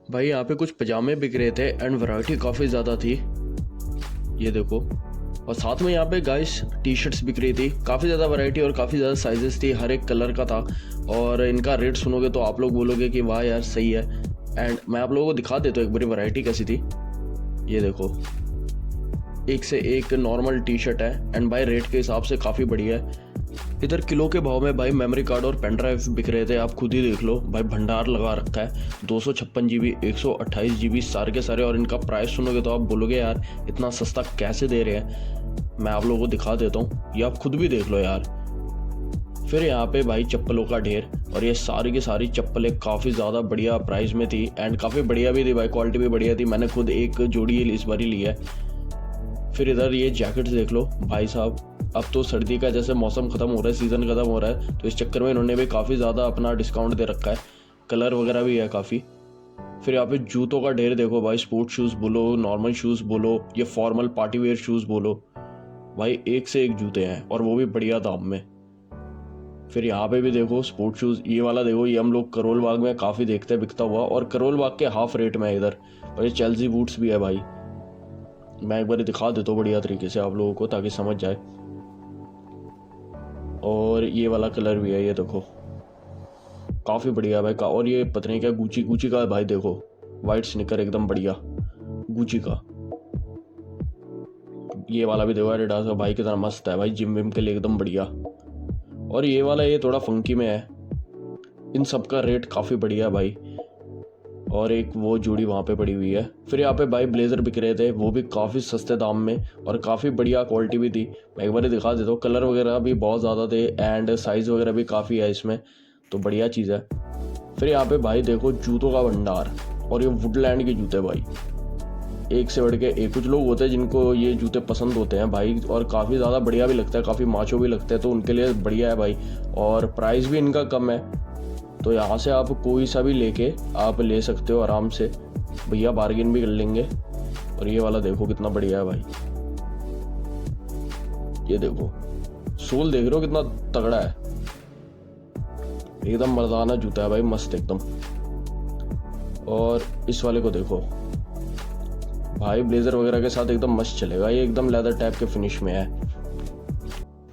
भाई यहाँ पे कुछ पजामे बिक रहे थे एंड वैरायटी काफ़ी ज़्यादा थी, ये देखो। और साथ में यहाँ पे गाइस टी शर्ट्स बिक रही थी, काफ़ी ज़्यादा वैरायटी और काफ़ी ज़्यादा साइजेस थी, हर एक कलर का था। और इनका रेट सुनोगे तो आप लोग बोलोगे कि वाह यार सही है। एंड मैं आप लोगों को दिखा देता हूँ एक बारी वैरायटी कैसी थी। ये देखो, एक से एक नॉर्मल टी शर्ट है एंड भाई रेट के हिसाब से काफ़ी बढ़िया है। इधर किलो के भाव में भाई मेमोरी कार्ड और पेन ड्राइव बिक रहे थे, आप खुद ही देख लो भाई, भंडार लगा रखा है। 256 GB 128 GB सारे के सारे। और इनका प्राइस सुनोगे तो आप बोलोगे यार इतना सस्ता कैसे दे रहे हैं। मैं आप लोगों को दिखा देता हूँ, ये आप खुद भी देख लो यार। फिर यहाँ पे भाई चप्पलों का ढेर, और ये सारी की सारी चप्पलें काफ़ी ज़्यादा बढ़िया प्राइस में थी एंड काफ़ी बढ़िया भी थी भाई, क्वालिटी भी बढ़िया थी। मैंने खुद एक जोड़ी इस बार ही ली है। फिर इधर ये जैकेट्स देख लो भाई साहब, अब तो सर्दी का जैसे मौसम ख़त्म हो रहा है, सीज़न ख़त्म हो रहा है, तो इस चक्कर में इन्होंने भी काफ़ी ज़्यादा अपना डिस्काउंट दे रखा है। कलर वगैरह भी है काफ़ी। फिर यहाँ पे जूतों का ढेर देखो भाई, स्पोर्ट्स शूज़ बोलो, नॉर्मल शूज़ बोलो, ये फॉर्मल पार्टी वेयर शूज़ बोलो, भाई एक से एक जूते हैं और वो भी बढ़िया दाम में। फिर यहाँ पे भी देखो स्पोर्ट्स शूज़, ये वाला देखो, ये हम लोग करोल बाग में काफ़ी देखते हैं बिकता हुआ, और करोल बाग के हाफ रेट में है इधर। और ये चेल्सी बूट्स भी है भाई, मैं एक बार दिखा देता हूँ बढ़िया तरीके से आप लोगों को ताकि समझ जाए। और ये वाला कलर भी है, ये देखो काफ़ी बढ़िया भाई का। और ये पता नहीं क्या गुची का है भाई, देखो वाइट स्निकर एकदम बढ़िया गुची का। ये वाला भी देखो एडिडास का भाई, कितना मस्त है भाई, जिम विम के लिए एकदम बढ़िया। और ये वाला ये थोड़ा फंकी में है। इन सब का रेट काफ़ी बढ़िया भाई। और एक वो जोड़ी वहाँ पे पड़ी हुई है। फिर यहाँ पे भाई ब्लेज़र बिक रहे थे, वो भी काफ़ी सस्ते दाम में और काफ़ी बढ़िया क्वालिटी भी थी। मैं एक बार दिखा देता हूँ, कलर वगैरह भी बहुत ज़्यादा थे एंड साइज़ वगैरह भी काफ़ी है इसमें, तो बढ़िया चीज़ है। फिर यहाँ पे भाई देखो जूतों का भंडार, और ये वुडलैंड के जूते भाई, एक से बढ़ के एक। कुछ लोग होते हैं जिनको ये जूते पसंद होते हैं भाई, और काफ़ी ज़्यादा बढ़िया भी लगता है, काफ़ी माचो भी लगता है, तो उनके लिए बढ़िया है भाई। और प्राइस भी इनका कम है, तो यहाँ से आप कोई सा भी लेके आप ले सकते हो आराम से, भैया बार्गेन भी कर लेंगे। और ये वाला देखो कितना बढ़िया है भाई, ये देखो सोल देख रहे हो कितना तगड़ा है, एकदम मर्दाना जूता है भाई, मस्त एकदम। और इस वाले को देखो भाई, ब्लेजर वगैरह के साथ एकदम मस्त चलेगा, ये एकदम लेदर टाइप के फिनिश में है।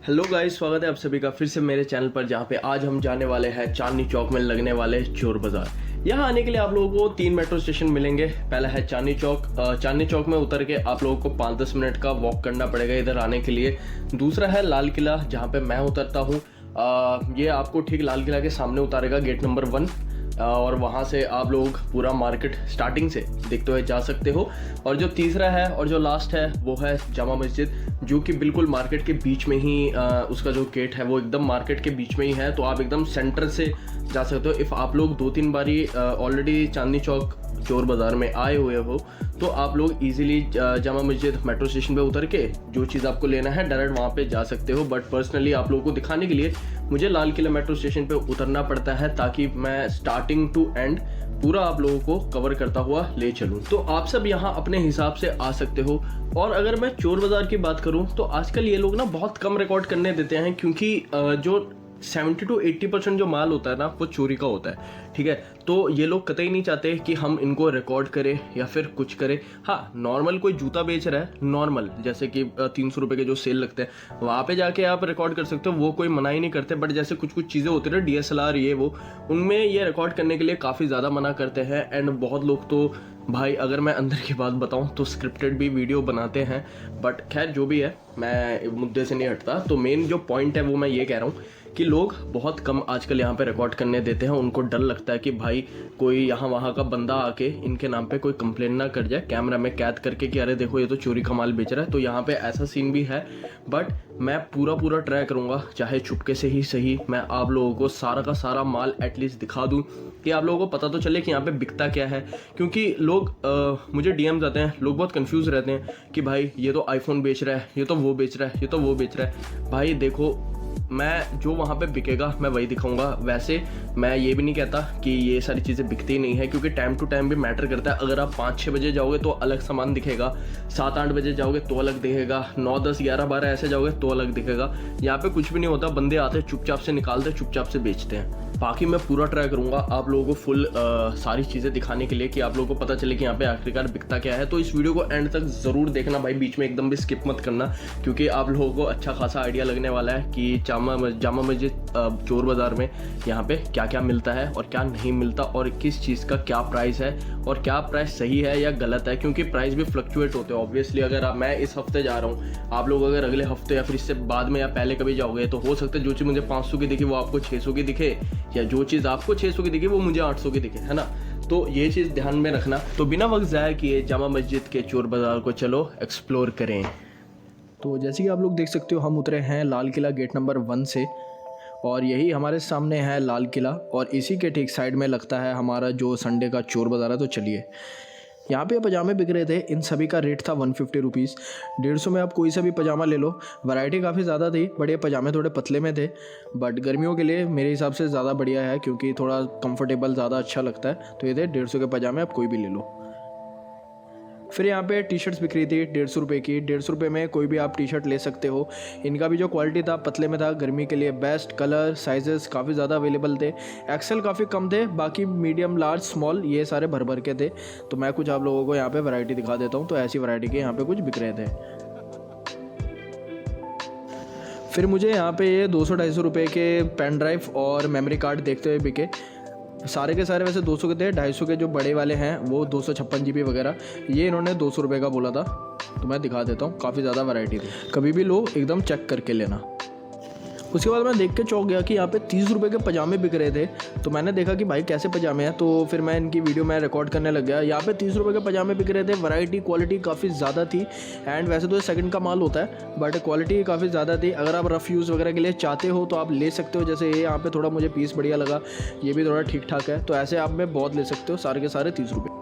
हेलो गाइस, स्वागत है आप सभी का फिर से मेरे चैनल पर, जहाँ पे आज हम जाने वाले हैं चांदनी चौक में लगने वाले चोर बाजार। यहाँ आने के लिए आप लोगों को 3 मेट्रो स्टेशन मिलेंगे। पहला है चांदनी चौक, चांदनी चौक में उतर के आप लोगों को 5-10 मिनट का वॉक करना पड़ेगा इधर आने के लिए। दूसरा है लाल किला, जहाँ पे मैं उतरता हूँ। ये आपको ठीक लाल किला के सामने उतारेगा, गेट नंबर 1, और वहाँ से आप लोग पूरा मार्केट स्टार्टिंग से देखते हुए जा सकते हो। और जो तीसरा है और जो लास्ट है वो है जामा मस्जिद, जो कि बिल्कुल मार्केट के बीच में ही उसका जो गेट है वो एकदम मार्केट के बीच में ही है, तो आप एकदम सेंटर से जा सकते हो। इफ़ आप लोग 2-3 बारी ऑलरेडी चांदनी चौक चोर बाज़ार में आए हुए हो तो आप लोग easily Jama Masjid metro station पे उतर के जो चीज़ आपको लेना है डायरेक्ट वहाँ पे जा सकते हो। बट पर्सनली आप लोगों को दिखाने के लिए मुझे लाल किला मेट्रो स्टेशन पे उतरना पड़ता है, ताकि मैं स्टार्टिंग टू एंड पूरा आप लोगों को कवर करता हुआ ले चलूँ। तो आप सब यहाँ अपने हिसाब से आ सकते हो। और अगर मैं चोर बाज़ार की बात करूँ तो आजकल ये लोग ना बहुत कम रिकॉर्ड करने देते हैं, क्योंकि जो 70 to 80% जो माल होता है ना वो चोरी का होता है, ठीक है। तो ये लोग कतई नहीं चाहते कि हम इनको रिकॉर्ड करें या फिर कुछ करें। हाँ, नॉर्मल कोई जूता बेच रहा है, नॉर्मल जैसे कि 300 रुपये के जो सेल लगते हैं वहाँ पे जाके आप रिकॉर्ड कर सकते हो, वो कोई मना ही नहीं करते। बट जैसे कुछ चीज़ें होती है ना, DSLR ये वो, उनमें ये रिकॉर्ड करने के लिए काफ़ी ज़्यादा मना करते हैं। एंड बहुत लोग तो भाई, अगर मैं अंदर की बात बताऊं तो स्क्रिप्टेड भी वीडियो बनाते हैं। बट खैर जो भी है, मैं मुद्दे से नहीं हटता। तो मेन जो पॉइंट है वो मैं ये कह रहा हूँ कि लोग बहुत कम आजकल यहाँ पे रिकॉर्ड करने देते हैं। उनको डर लगता है कि भाई कोई यहाँ वहाँ का बंदा आके इनके नाम पे कोई कंप्लेन ना कर जाए कैमरा में कैद करके कि अरे देखो ये तो चोरी का माल बेच रहा है। तो यहाँ पे ऐसा सीन भी है। बट मैं पूरा ट्राई करूँगा, चाहे चुपके से ही सही, मैं आप लोगों को सारा का सारा माल एटलीस्ट दिखा दूँ कि आप लोगों को पता तो चले कि यहाँ पे बिकता क्या है। क्योंकि लोग मुझे DMs आते हैं, लोग बहुत कंफ्यूज रहते हैं कि भाई ये तो आईफोन बेच रहा है, ये तो वो बेच रहा है, ये तो वो बेच रहा है। भाई देखो, मैं जो वहाँ पे बिकेगा मैं वही दिखाऊंगा। वैसे मैं ये भी नहीं कहता कि ये सारी चीज़ें बिकती नहीं है, क्योंकि टाइम टू टाइम भी मैटर करता है। अगर आप 5-6 बजे जाओगे तो अलग सामान दिखेगा, 7-8 बजे जाओगे तो अलग दिखेगा, 9, 10, 11, 12 ऐसे जाओगे तो अलग दिखेगा। यहाँ पे कुछ भी नहीं होता, बंदे आते हैं चुपचाप से निकालते, चुपचाप से बेचते हैं। बाकी मैं पूरा ट्राई करूँगा आप लोगों को फुल सारी चीज़ें दिखाने के लिए कि आप लोगों को पता चले कि यहाँ पे आखिरकार बिकता क्या है। तो इस वीडियो को एंड तक ज़रूर देखना भाई, बीच में एकदम भी स्किप मत करना, क्योंकि आप लोगों को अच्छा खासा आइडिया लगने वाला है कि जामा मस्जिद चोर बाज़ार में यहाँ पे क्या क्या मिलता है और क्या नहीं मिलता, और किस चीज़ का क्या प्राइस है और क्या प्राइस सही है या गलत है, क्योंकि प्राइस भी फ्लक्चुएट होते हैं ऑब्वियसली। अगर मैं इस हफ्ते जा रहा हूँ, आप लोग अगर अगले हफ्ते या फिर इससे बाद में या पहले कभी जाओगे तो हो सकता है जो चीज़ मुझे 500 की दिखी वो आपको 600 की दिखे, या जो चीज़ आपको 600 की दिखे वो मुझे 800 की दिखे, है ना। तो ये चीज़ ध्यान में रखना। तो बिना वक्त ज़ाया किए जामा मस्जिद के चोर बाज़ार को चलो एक्सप्लोर करें। तो जैसे कि आप लोग देख सकते हो, हम उतरे हैं लाल किला गेट नंबर 1 से, और यही हमारे सामने है लाल किला, और इसी के ठीक साइड में लगता है हमारा जो संडे का चोर बाज़ार है। तो चलिए, यहाँ पे पजामे बिक रहे थे, इन सभी का रेट था 150 रुपीज़। 150 में आप कोई सा भी पजामा ले लो। वैरायटी काफ़ी ज़्यादा थी, बट ये पजामे थोड़े पतले में थे, बट गर्मियों के लिए मेरे हिसाब से ज़्यादा बढ़िया है, क्योंकि थोड़ा कंफर्टेबल ज़्यादा अच्छा लगता है। तो ये थे 150 के पजामे, आप कोई भी ले लो। फिर यहाँ पे टी शर्ट्स बिक रही थी 150 रुपये की। 150 रुपये में कोई भी आप टी शर्ट ले सकते हो। इनका भी जो क्वालिटी था पतले में था, गर्मी के लिए बेस्ट। कलर साइजेस काफ़ी ज़्यादा अवेलेबल थे। एक्सेल काफ़ी कम थे, बाकी मीडियम लार्ज स्मॉल ये सारे भर भर के थे। तो मैं कुछ आप लोगों को यहाँ पे वैरायटी दिखा देता हूँ। तो ऐसी वैरायटी के यहाँ पे कुछ बिक रहे थे। फिर मुझे यहाँ पे ये 200-250 रुपये के पेन ड्राइव और मेमोरी कार्ड देखते हुए बिके। सारे के सारे वैसे 200 के थे। 250 के जो बड़े वाले हैं वो 256 GB वगैरह, ये इन्होंने 200 रुपये का बोला था। तो मैं दिखा देता हूँ, काफ़ी ज़्यादा वैरायटी थी। कभी भी लो एकदम चेक करके लेना। उसके बाद मैं देख के चौंक गया कि यहाँ पे 30 रुपये के पजामे बिक रहे थे। तो मैंने देखा कि भाई कैसे पजामे हैं, तो फिर मैं इनकी वीडियो में रिकॉर्ड करने लग गया। यहाँ पे 30 रुपये के पजामे बिक रहे थे। वैरायटी क्वालिटी काफ़ी ज़्यादा थी, एंड वैसे तो ये सेकंड का माल होता है, बट क्वालिटी काफ़ी ज़्यादा थी। अगर आप रफ़ यूज़ वगैरह के लिए चाहते हो तो आप ले सकते हो। जैसे ये यहाँ पे थोड़ा मुझे पीस बढ़िया लगा, ये भी थोड़ा ठीक ठाक है। तो ऐसे आप में बहुत ले सकते हो, सारे के सारे 30 रुपये।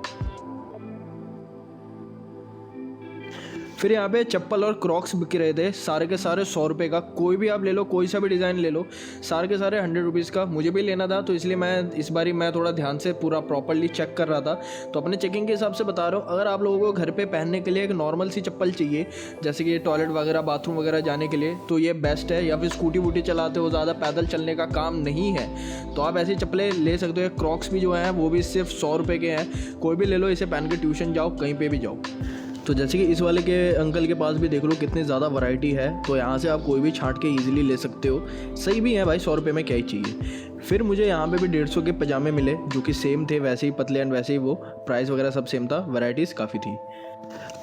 फिर यहाँ पे चप्पल और क्रॉक्स बिक रहे थे, सारे के सारे 100 रुपये का। कोई भी आप ले लो, कोई सा भी डिज़ाइन ले लो, सारे के सारे 100 रुपीज़ का। मुझे भी लेना था, तो इसलिए मैं इस बारी मैं थोड़ा ध्यान से पूरा प्रॉपर्ली चेक कर रहा था। तो अपने चेकिंग के हिसाब से बता रहा हूँ, अगर आप लोगों को घर पे पहनने के लिए एक नॉर्मल सी चप्पल चाहिए, जैसे कि टॉयलेट वगैरह बाथरूम वगैरह जाने के लिए, तो ये बेस्ट है। या फिर स्कूटी वूटी चलाते हो, ज़्यादा पैदल चलने का काम नहीं है, तो आप ऐसी चप्पलें ले सकते हो। क्रॉक्स भी जो हैं वो भी सिर्फ 100 रुपये के हैं। कोई भी ले लो, इसे पहन के ट्यूशन जाओ, कहीं पर भी जाओ। तो जैसे कि इस वाले के अंकल के पास भी देख लो कितनी ज़्यादा वैरायटी है। तो यहाँ से आप कोई भी छांट के इजीली ले सकते हो। सही भी है भाई, 100 रुपये में क्या ही चाहिए। फिर मुझे यहाँ पे भी 150 के पजामे मिले, जो कि सेम थे, वैसे ही पतले एंड वैसे ही वो प्राइस वगैरह सब सेम था। वैरायटीज़ काफ़ी थी।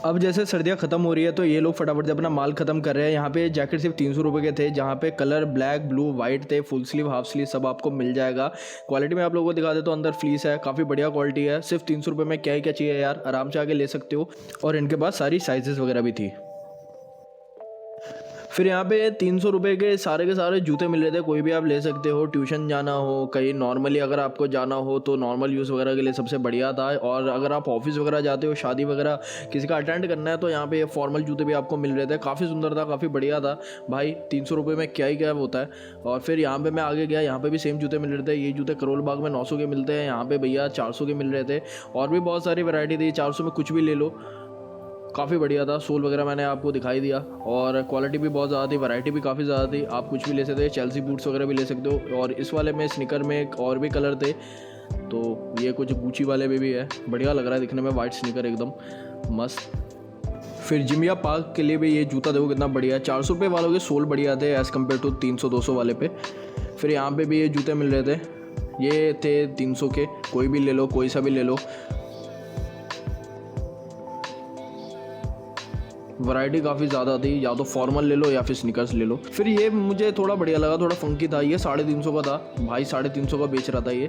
अब जैसे सर्दियाँ ख़त्म हो रही है, तो ये लोग फटाफट से अपना माल ख़त्म कर रहे हैं। यहाँ पे जैकेट सिर्फ 300 रुपये के थे, जहाँ पे कलर ब्लैक, ब्लू, वाइट थे। फुल स्लीव, हाफ स्लीव सब आपको मिल जाएगा। क्वालिटी में आप लोगों को दिखा देता हूँ। अंदर फ्लीस है, काफ़ी बढ़िया क्वालिटी है। सिर्फ 300 रुपये में क्या ही क्या चाहिए यार, आराम से आके ले सकते हो। और इनके पास सारी साइजेस वगैरह भी थी। फिर यहाँ पे 300 रुपये के सारे जूते मिल रहे थे। कोई भी आप ले सकते हो, ट्यूशन जाना हो, कहीं नॉर्मली अगर आपको जाना हो तो नॉर्मल यूज़ वगैरह के लिए सबसे बढ़िया था। और अगर आप ऑफिस वगैरह जाते हो, शादी वगैरह किसी का अटेंड करना है, तो यहाँ पे फॉर्मल जूते भी आपको मिल रहे थे। काफ़ी सुंदर था, काफ़ी बढ़िया था भाई। 300 रुपये में क्या ही क्या होता है। और फिर यहाँ पर मैं आगे गया, यहाँ पर भी सेम जूते मिल रहे थे। ये जूते करोल बाग में 900 के मिलते हैं, यहाँ पर भैया 400 के मिल रहे थे। और भी बहुत सारी वैरायटी थी, 400 में कुछ भी ले लो, काफ़ी बढ़िया था। सोल वगैरह मैंने आपको दिखाई दिया, और क्वालिटी भी बहुत ज़्यादा थी, वैरायटी भी काफ़ी ज़्यादा थी। आप कुछ भी ले सकते हो, चेल्सी बूट्स वगैरह भी ले सकते हो। और इस वाले में स्निकर में एक और भी कलर थे, तो ये कुछ गुची वाले में भी है। बढ़िया लग रहा है दिखने में, वाइट स्निकर एकदम मस्त। फिर जिमिया पार्क के लिए भी ये जूता देखो कितना बढ़िया है। 400 रुपये वालों के सोल बढ़िया थे एज़ कम्पेयर टू 300-200 वाले पे। फिर यहाँ पे भी ये जूते मिल रहे थे, ये थे 300 के। कोई भी ले लो, कोई सा भी ले लो। वैरायटी काफ़ी ज़्यादा थी, या तो फॉर्मल ले लो या फिर स्निकर्स ले लो। फिर ये मुझे थोड़ा बढ़िया लगा, थोड़ा फंकी था। ये 350 का था भाई, 350 का बेच रहा था ये।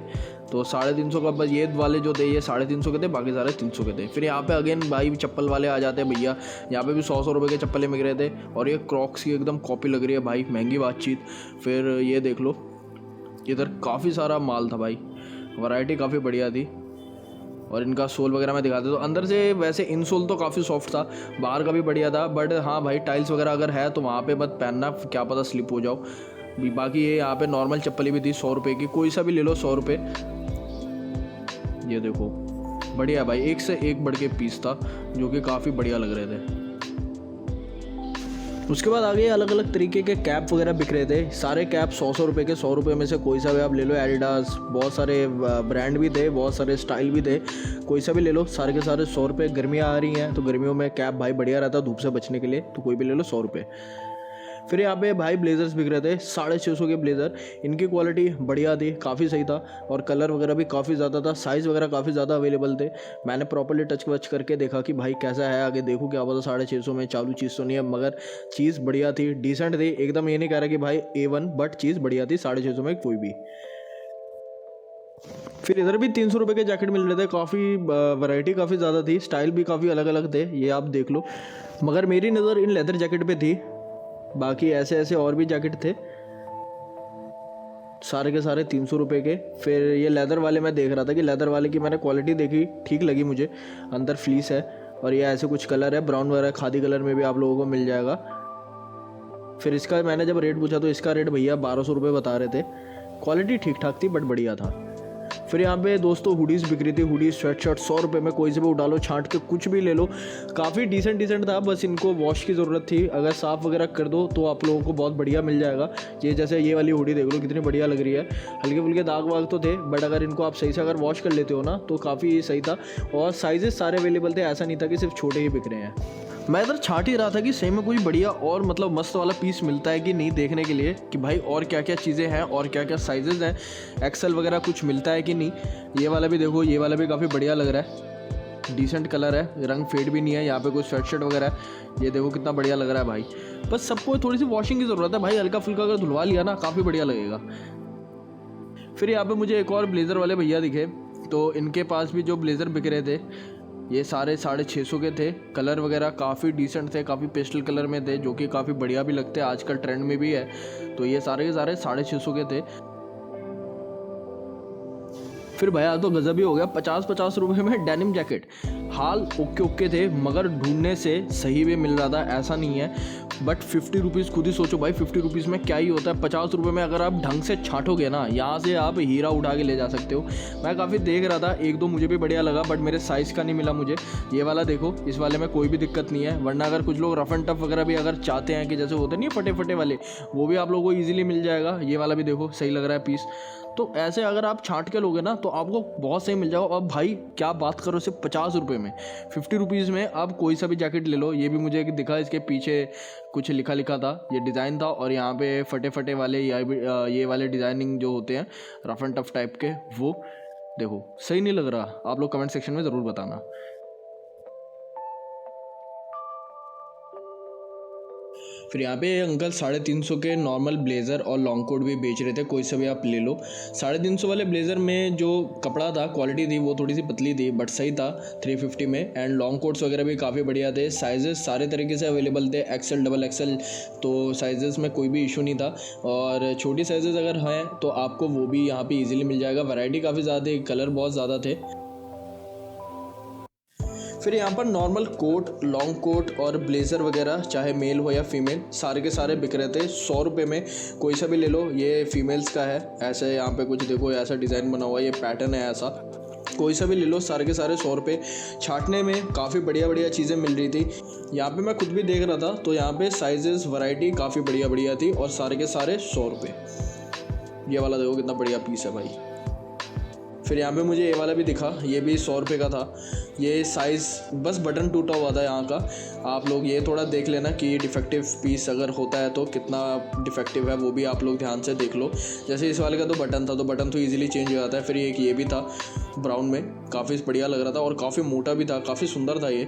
तो 350 का, बस ये वाले जो थे ये 350 के थे, बाकी सारे 300 के थे। फिर यहाँ पे अगेन भाई चप्पल वाले आ जाते हैं भैया। यहाँ पे भी 100 रुपये के चप्पलें मिल रहे थे, और ये क्रॉक्स की एकदम कॉपी लग रही है भाई, महंगी बातचीत। फिर ये देख लो, इधर काफ़ी सारा माल था भाई, वैरायटी काफ़ी बढ़िया थी। और इनका सोल वगैरह मैं दिखाता हूँ। तो अंदर से वैसे इन सोल तो काफ़ी सॉफ्ट था, बाहर का भी बढ़िया था। बट हाँ भाई, टाइल्स वगैरह अगर है तो वहाँ पे मत पहनना, क्या पता स्लिप हो जाओ। बाकी ये यहाँ पे नॉर्मल चप्पलें भी थी 100 रुपये की, कोई सा भी ले लो 100 रुपये। ये देखो बढ़िया भाई, एक से एक बढ़ के पीस था, जो कि काफ़ी बढ़िया लग रहे थे। उसके बाद आगे अलग अलग तरीके के कैप वगैरह बिक रहे थे। सारे कैप 100 रुपये के, 100 रुपये में से कोई सा भी आप ले लो। एडिडास, बहुत सारे ब्रांड भी थे, बहुत सारे स्टाइल भी थे, कोई सा भी ले लो। सारे के सारे 100 रुपये। गर्मियाँ आ रही हैं तो गर्मियों में कैप भाई बढ़िया रहता है धूप से बचने के लिए, तो कोई भी ले लो 100 रुपये। फिर यहाँ पे भाई ब्लेजर्स बिक रहे थे, 650 के ब्लेज़र। इनकी क्वालिटी बढ़िया थी, काफ़ी सही था, और कलर वगैरह भी काफ़ी ज़्यादा था, साइज़ वगैरह काफ़ी ज़्यादा अवेलेबल थे। मैंने प्रॉपर्ली टच वच करके देखा कि भाई कैसा है, आगे देखो क्या पता 650 में चालू चीज़ तो नहीं है, मगर चीज़ बढ़िया थी, डिसेंट थी एकदम। ये नहीं कह रहा कि भाई A1, बट चीज़ बढ़िया थी 650 में कोई भी। फिर इधर भी 300 रुपये के जैकेट मिल रहे थे, काफ़ी वैरायटी काफ़ी ज़्यादा थी, स्टाइल भी काफ़ी अलग अलग थे, ये आप देख लो। मगर मेरी नज़र इन लेदर जैकेट पे थी, बाकी ऐसे ऐसे और भी जैकेट थे, सारे के सारे 300 रुपये के। फिर ये लेदर वाले मैं देख रहा था कि लेदर वाले की मैंने क्वालिटी देखी, ठीक लगी मुझे। अंदर फ्लीस है और ये ऐसे कुछ कलर है, ब्राउन वगैरह खादी कलर में भी आप लोगों को मिल जाएगा। फिर इसका मैंने जब रेट पूछा तो इसका रेट भैया 1200 रुपये बता रहे थे। क्वालिटी ठीक ठाक थी बट बढ़िया था। फिर यहाँ पे दोस्तों हुडीज़ बिक रही थी, हुडीज़ स्वेट शर्ट 100 रुपये में, कोई से भी उठा लो, छांट के कुछ भी ले लो। काफ़ी डिसेंट था, बस इनको वॉश की ज़रूरत थी। अगर साफ़ वगैरह कर दो तो आप लोगों को बहुत बढ़िया मिल जाएगा। ये जैसे ये वाली हुडी देख लो कितनी बढ़िया लग रही है। हल्के फुल्के दाग वाग तो थे, बट अगर इनको आप सही से अगर वॉश कर लेते हो ना तो काफ़ी सही था। और साइजेस सारे अवेलेबल थे, ऐसा नहीं था कि सिर्फ छोटे ही बिक रहे हैं। मैं इधर छाट ही रहा था कि सही में कोई बढ़िया और मतलब मस्त वाला पीस मिलता है कि नहीं, देखने के लिए कि भाई और क्या क्या चीज़ें हैं और क्या क्या साइजेज़ हैं, एक्सेल वगैरह कुछ मिलता है कि नहीं। ये वाला भी देखो, ये वाला भी काफ़ी बढ़िया लग रहा है, डिसेंट कलर है, रंग फेड भी नहीं है। यहाँ पे कोई स्वेट शर्ट वगैरह है, ये देखो कितना बढ़िया लग रहा है भाई। बस सबको थोड़ी सी वॉशिंग की ज़रूरत है भाई, हल्का फुल्का अगर धुलवा लिया ना काफ़ी बढ़िया लगेगा। फिर यहाँ पे मुझे एक और ब्लेज़र वाले भैया दिखे, तो इनके पास भी जो ब्लेज़र बिक रहे थे ये सारे 650 के थे। कलर वगैरह काफ़ी डिसेंट थे, काफ़ी पेस्टल कलर में थे, जो कि काफ़ी बढ़िया भी लगते हैं, आजकल ट्रेंड में भी है। तो ये सारे के सारे 650 के थे। फिर भैया तो गज़ब ही हो गया, 50 रुपये में डेनिम जैकेट। हाल ओके थे, मगर ढूंढने से सही भी मिल रहा था, ऐसा नहीं है। बट 50 रुपीज़ खुद ही सोचो भाई, 50 रुपीज़ में क्या ही होता है। 50 रुपये में अगर आप ढंग से छाटोगे ना, यहाँ से आप हीरा उठा के ले जा सकते हो। मैं काफ़ी देख रहा था, एक दो मुझे भी बढ़िया लगा, बट मेरे साइज़ का नहीं मिला मुझे। ये वाला देखो, इस वाले में कोई भी दिक्कत नहीं है। वरना अगर कुछ लोग रफ एंड टफ वगैरह भी अगर चाहते हैं कि जैसे होते नहीं फटे फटे वाले, वो भी आप लोगों को ईजिली मिल जाएगा। ये वाला भी देखो सही लग रहा है पीस। तो ऐसे अगर आप छांट के लोगे ना तो आपको बहुत सही मिल जाएगा। और भाई क्या बात करो, सिर्फ 50 रुपये में, 50 रुपीज़ में आप कोई सा भी जैकेट ले लो। ये भी मुझे दिखा, इसके पीछे कुछ लिखा था, ये डिज़ाइन था, और यहाँ पे फटे वाले ये वाले डिज़ाइनिंग जो होते हैं रफ एंड टफ टाइप के, वो देखो सही नहीं लग रहा? आप लोग कमेंट सेक्शन में ज़रूर बताना। फिर यहाँ पे अंकल 350 के नॉर्मल ब्लेज़र और लॉन्ग कोट भी बेच रहे थे, कोई सा भी आप ले लो। 350 वाले ब्लेज़र में जो कपड़ा था, क्वालिटी थी, वो थोड़ी सी पतली थी, बट सही था 350 में। एंड लॉन्ग कोट्स वगैरह भी काफ़ी बढ़िया थे, साइजेस सारे तरीके से अवेलेबल थे, एक्सेल डबल एक्सेल, तो साइजेस में कोई भी इशू नहीं था। और छोटी साइजेस अगर हैं तो आपको वो भी यहाँ पे इजीली मिल जाएगा। वैरायटी काफ़ी ज़्यादा थी, कलर बहुत ज़्यादा थे। फिर यहाँ पर नॉर्मल कोट, लॉन्ग कोट और ब्लेज़र वगैरह, चाहे मेल हो या फीमेल, सारे के सारे बिक रहे थे 100 रुपये में, कोई सा भी ले लो। ये फीमेल्स का है, ऐसे यहाँ पे कुछ देखो ऐसा डिज़ाइन बना हुआ है, ये पैटर्न है ऐसा, कोई सा भी ले लो, सारे के सारे 100 रुपये। छाटने में काफ़ी बढ़िया चीज़ें मिल रही थी। यहाँ पे मैं खुद भी देख रहा था, तो यहाँ पे साइजेस वैरायटी काफ़ी बढ़िया थी, और सारे के सारे 100 रुपये। ये वाला देखो कितना बढ़िया पीस है भाई। फिर यहाँ पे मुझे ये वाला भी दिखा, ये भी 100 रुपये का था। ये साइज़ बस बटन टूटा हुआ था यहाँ का। आप लोग ये थोड़ा देख लेना कि डिफेक्टिव पीस अगर होता है तो कितना डिफेक्टिव है, वो भी आप लोग ध्यान से देख लो। जैसे इस वाले का तो बटन था, तो बटन तो ईजिली चेंज हो जाता है। फिर एक ये भी था ब्राउन में, काफ़ी बढ़िया लग रहा था और काफ़ी मोटा भी था, काफ़ी सुंदर था ये।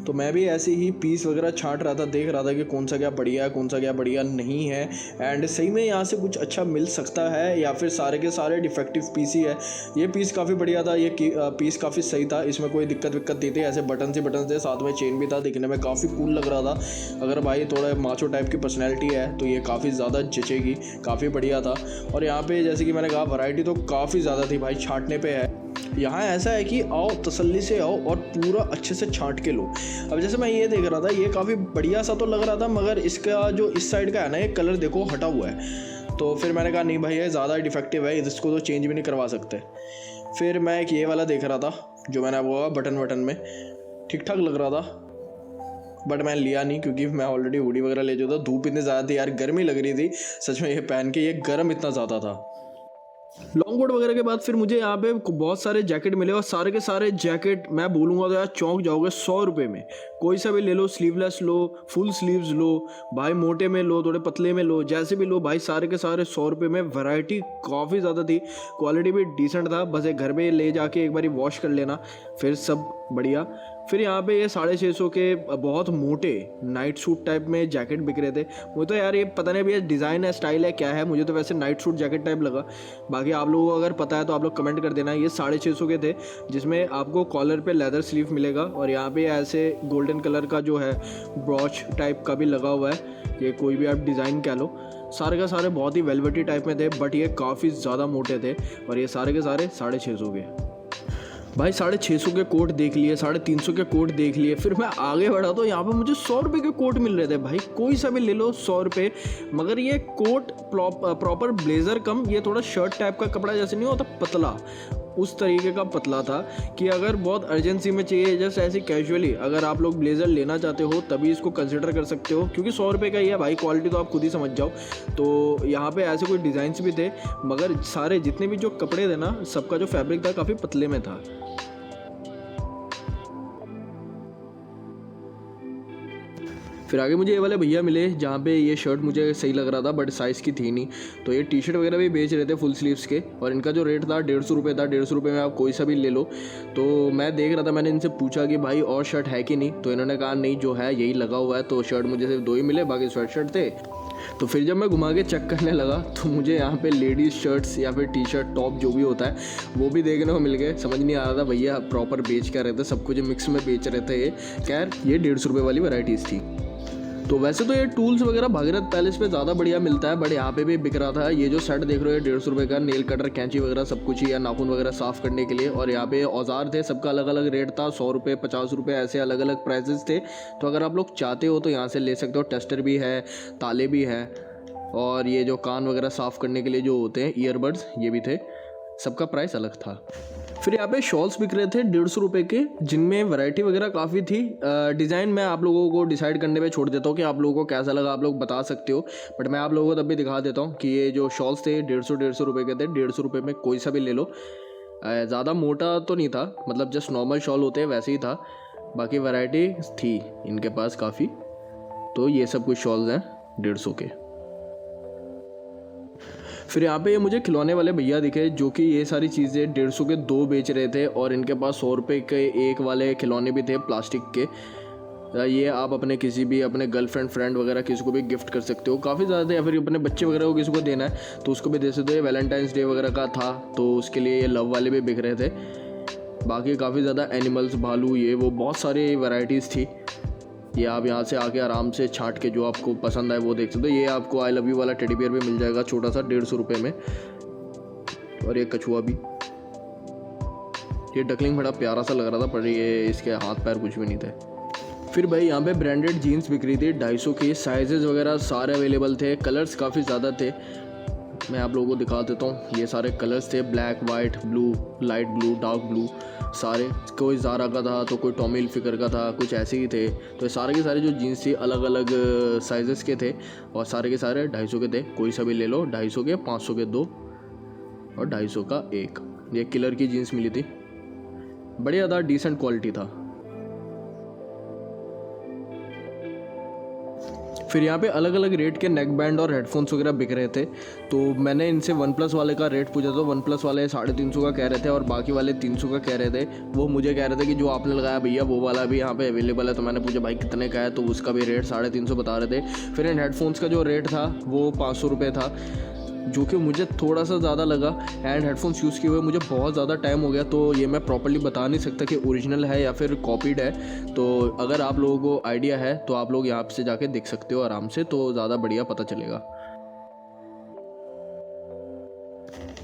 तो मैं भी ऐसे ही पीस वगैरह छांट रहा था, देख रहा था कि कौन सा क्या बढ़िया है, कौन सा क्या बढ़िया नहीं है, एंड सही में यहाँ से कुछ अच्छा मिल सकता है या फिर सारे के सारे डिफेक्टिव पीस ही है। ये पीस काफ़ी बढ़िया था, ये पीस काफ़ी सही था, इसमें कोई दिक्कत नहीं थी। ऐसे बटन थे, साथ में चेन भी था, दिखने में काफ़ी कूल लग रहा था। अगर भाई थोड़ा माचो टाइप की पर्सनैलिटी है तो ये काफ़ी ज़्यादा जचेगी, काफ़ी बढ़िया था। और यहाँ पे जैसे कि मैंने कहा, वैरायटी तो काफ़ी ज़्यादा थी भाई, छांटने पे है। यहाँ ऐसा है कि आओ तसल्ली से आओ और पूरा अच्छे से छांट के लो। अब जैसे मैं ये देख रहा था, ये काफ़ी बढ़िया सा तो लग रहा था, मगर इसका जो इस साइड का है ना, ये कलर देखो हटा हुआ है। तो फिर मैंने कहा नहीं भाई, ये ज़्यादा डिफेक्टिव है, इसको तो चेंज भी नहीं करवा सकते। फिर मैं एक ये वाला देख रहा था, जो मैंने आपको बटन में ठीक ठाक लग रहा था। बट मैं लिया नहीं क्योंकि मैं ऑलरेडी हुडी वगैरह ले चुका था। धूप इतनी ज़्यादा थी यार, गर्मी लग रही थी सच में, ये पहन के ये गर्म इतना ज़्यादा था। लॉन्ग कोट वगैरह के बाद फिर मुझे यहाँ पे बहुत सारे जैकेट मिले और सारे के सारे जैकेट मैं बोलूँगा तो यार चौंक जाओगे 100 रुपये में। कोई सा भी ले लो, स्लीवलेस लो, फुल स्लीव्स लो, भाई मोटे में लो, थोड़े पतले में लो, जैसे भी लो भाई, सारे के सारे 100 रुपये में। वैरायटी काफ़ी ज़्यादा थी, क्वालिटी भी डिसेंट था, बस एक घर पे ले जाके एक बारी वॉश कर लेना फिर सब बढ़िया। फिर यहाँ पे ये 650 के बहुत मोटे नाइट सूट टाइप में जैकेट बिक रहे थे। मुझे तो यार ये पता नहीं भैया डिज़ाइन है, स्टाइल है, क्या है, मुझे तो वैसे नाइट सूट जैकेट टाइप लगा। बाकी आप लोगों को अगर पता है तो आप लोग कमेंट कर देना। ये 650 के थे, जिसमें आपको कॉलर पे लेदर स्लीव मिलेगा और यहाँ पे ऐसे गोल्डन कलर का जो है ब्रॉच टाइप का भी लगा हुआ है। ये कोई भी आप डिज़ाइन कह लो, सारे का सारे बहुत ही वेलवेटी टाइप में थे, बट ये काफ़ी ज़्यादा मोटे थे और ये सारे के सारे 650 के। भाई 650 के कोट देख लिए, 350 के कोट देख लिए, फिर मैं आगे बढ़ा तो यहाँ पे मुझे 100 रुपये के कोट मिल रहे थे। भाई कोई सा भी ले लो 100 रुपये, मगर ये कोट प्रॉपर ब्लेजर कम, ये थोड़ा शर्ट टाइप का कपड़ा जैसे नहीं होता पतला, उस तरीके का पतला था कि अगर बहुत अर्जेंसी में चाहिए, जस्ट ऐसी कैजुअली अगर आप लोग ब्लेज़र लेना चाहते हो तभी इसको कंसिडर कर सकते हो, क्योंकि 100 रुपये का ही है भाई, क्वालिटी तो आप खुद ही समझ जाओ। तो यहाँ पे ऐसे कोई डिज़ाइंस भी थे, मगर सारे जितने भी जो कपड़े थे ना, सबका जो फैब्रिक था काफ़ी पतले में था। फिर आगे मुझे ये वाले भैया मिले जहाँ पे ये शर्ट मुझे सही लग रहा था बट साइज़ की थी नहीं, तो ये टी शर्ट वगैरह भी बेच रहे थे फुल स्लीव्स के, और इनका जो रेट था 150 रुपये था। 150 रुपये में आप कोई सा भी ले लो। तो मैं देख रहा था, मैंने इनसे पूछा कि भाई और शर्ट है कि नहीं, तो इन्होंने कहा नहीं जो है यही लगा हुआ है। तो शर्ट मुझे सिर्फ 2 ही मिले, बाकी स्वेट शर्ट थे। तो फिर जब मैं घुमा के चेक करने लगा तो मुझे यहाँ पे लेडीज़ शर्ट्स या फिर टी शर्ट टॉप जो भी होता है वो भी देखने को मिल गए। समझ नहीं आ रहा था भैया प्रॉपर बेच कर रहे थे, सब कुछ मिक्स में बेच रहे थे ये। खैर ये 150 रुपये वाली वैराइटीज़ थी। तो वैसे तो ये टूल्स वगैरह भागीरथ पैलेस पे ज़्यादा बढ़िया मिलता है, बट यहाँ पे भी बिक रहा था। ये जो सेट देख रहे हो 150 रुपये का, नेल कटर, कैंची वगैरह सब कुछ ही, या नाखून वगैरह साफ़ करने के लिए। और यहाँ पे औजार थे, सबका अलग अलग रेट था, 100 रुपये, 50 रुपये, ऐसे अलग अलग प्राइजेस थे। तो अगर आप लोग चाहते हो तो यहाँ से ले सकते हो। टेस्टर भी है, ताले भी हैं, और ये जो कान वगैरह साफ़ करने के लिए जो होते हैं ईयरबड्स, ये भी थे। सबका प्राइस अलग था। फिर यहाँ पे शॉल्स बिक रहे थे 150 रुपये के, जिनमें वैरायटी वगैरह काफ़ी थी। डिज़ाइन मैं आप लोगों को डिसाइड करने पे छोड़ देता हूँ कि आप लोगों को कैसा लगा, आप लोग बता सकते हो। बट मैं आप लोगों को तब भी दिखा देता हूँ कि ये जो शॉल्स थे 150 रुपये के थे। 150 रुपये में कोई सा भी ले लो। ज़्यादा मोटा तो नहीं था, मतलब जस्ट नॉर्मल शॉल होते हैं वैसे ही था। बाकी वैरायटी थी इनके पास काफ़ी। तो ये सब कुछ शॉल्स हैं 150 के। फिर यहाँ पे ये मुझे खिलौने वाले भैया दिखे जो कि ये सारी चीज़ें 150 के 2 बेच रहे थे, और इनके पास 100 रुपये के एक वाले खिलौने भी थे प्लास्टिक के। ये आप अपने किसी भी अपने गर्लफ्रेंड, फ्रेंड वगैरह किसी को भी गिफ्ट कर सकते हो। काफ़ी ज़्यादा थे, या फिर अपने बच्चे वगैरह को किसी को देना है तो उसको भी दे सकते हो। ये वैलेंटाइंस डे वगैरह का था तो उसके लिए ये लव वाले भी बिक रहे थे। बाकी काफ़ी ज़्यादा एनिमल्स, भालू, ये वो बहुत सारी वैरायटीज़ थी। ये आप यहाँ से आके आराम से छांट के जो आपको पसंद आए वो देख सकते हो। ये आपको आई लव यू वाला टेडी बियर भी मिल जाएगा छोटा सा 150 रुपये में, और ये कछुआ भी। ये डकलिंग बड़ा प्यारा सा लग रहा था, पर ये इसके हाथ पैर कुछ भी नहीं थे। फिर भाई यहाँ पे ब्रांडेड जीन्स बिक रही थी 250 की। साइजेज़ वगैरह सारे अवेलेबल थे, कलर्स काफ़ी ज़्यादा थे। मैं आप लोगों को दिखा देता हूँ। ये सारे कलर्स थे, black, white, blue, light blue, dark blue, सारे। कोई ज़ारा का था तो कोई टॉमी हिलफिगर का था, कुछ ऐसे ही थे। तो सारे के सारे जो जीन्स थी अलग अलग साइजेस के थे, और सारे के सारे 250 के थे। कोई सा भी ले लो, 250 के, 500 के 2 और 250 का 1। ये किलर की जीन्स मिली थी, बढ़िया था, डिसेंट क्वालिटी था। फिर यहाँ पे अलग अलग रेट के नेक बैंड और हेडफोन्स वगैरह बिक रहे थे। तो मैंने इनसे वन प्लस वाले का रेट पूछा, तो वन प्लस वाले 350 का कह रहे थे और बाकी वाले 300 का कह रहे थे। वो मुझे कह रहे थे कि जो आपने लगाया भैया वो वाला भी यहाँ पे अवेलेबल है। तो मैंने पूछा भाई कितने का है, तो उसका भी रेट 350 बता रहे थे। फिर इन हेडफोन्स का जो रेट था वो 500 रुपये था, जो कि मुझे थोड़ा सा ज़्यादा लगा। एंड हेडफोन्स यूज़ किए हुए मुझे बहुत ज़्यादा टाइम हो गया, तो ये मैं प्रॉपर्ली बता नहीं सकता कि ओरिजिनल है या फिर कॉपीड है। तो अगर आप लोगों को आइडिया है तो आप लोग यहाँ से जाके देख सकते हो आराम से, तो ज़्यादा बढ़िया पता चलेगा।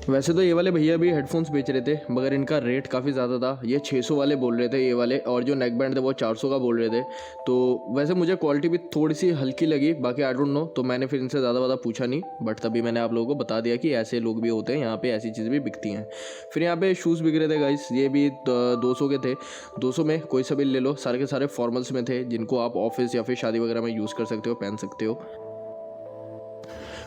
वैसे तो ये वाले भैया भी हेडफोन्स बेच रहे थे, मगर इनका रेट काफ़ी ज़्यादा था। ये 600 वाले बोल रहे थे ये वाले, और जो नेक बैंड थे वो 400 का बोल रहे थे। तो वैसे मुझे क्वालिटी भी थोड़ी सी हल्की लगी, बाकी आई डोंट नो, तो मैंने फिर इनसे ज़्यादा पूछा नहीं। बट तभी मैंने आप लोगों को बता दिया कि ऐसे लोग भी होते हैं, यहाँ पे ऐसी चीज़ें भी बिकती हैं। फिर यहाँ पे शूज़ बिक रहे थे गाइस, ये भी 200 के थे। 200 में कोई सा भी ले लो, सारे के सारे फॉर्मल्स में थे, जिनको आप ऑफिस या फिर शादी वगैरह में यूज़ कर सकते हो, पहन सकते हो।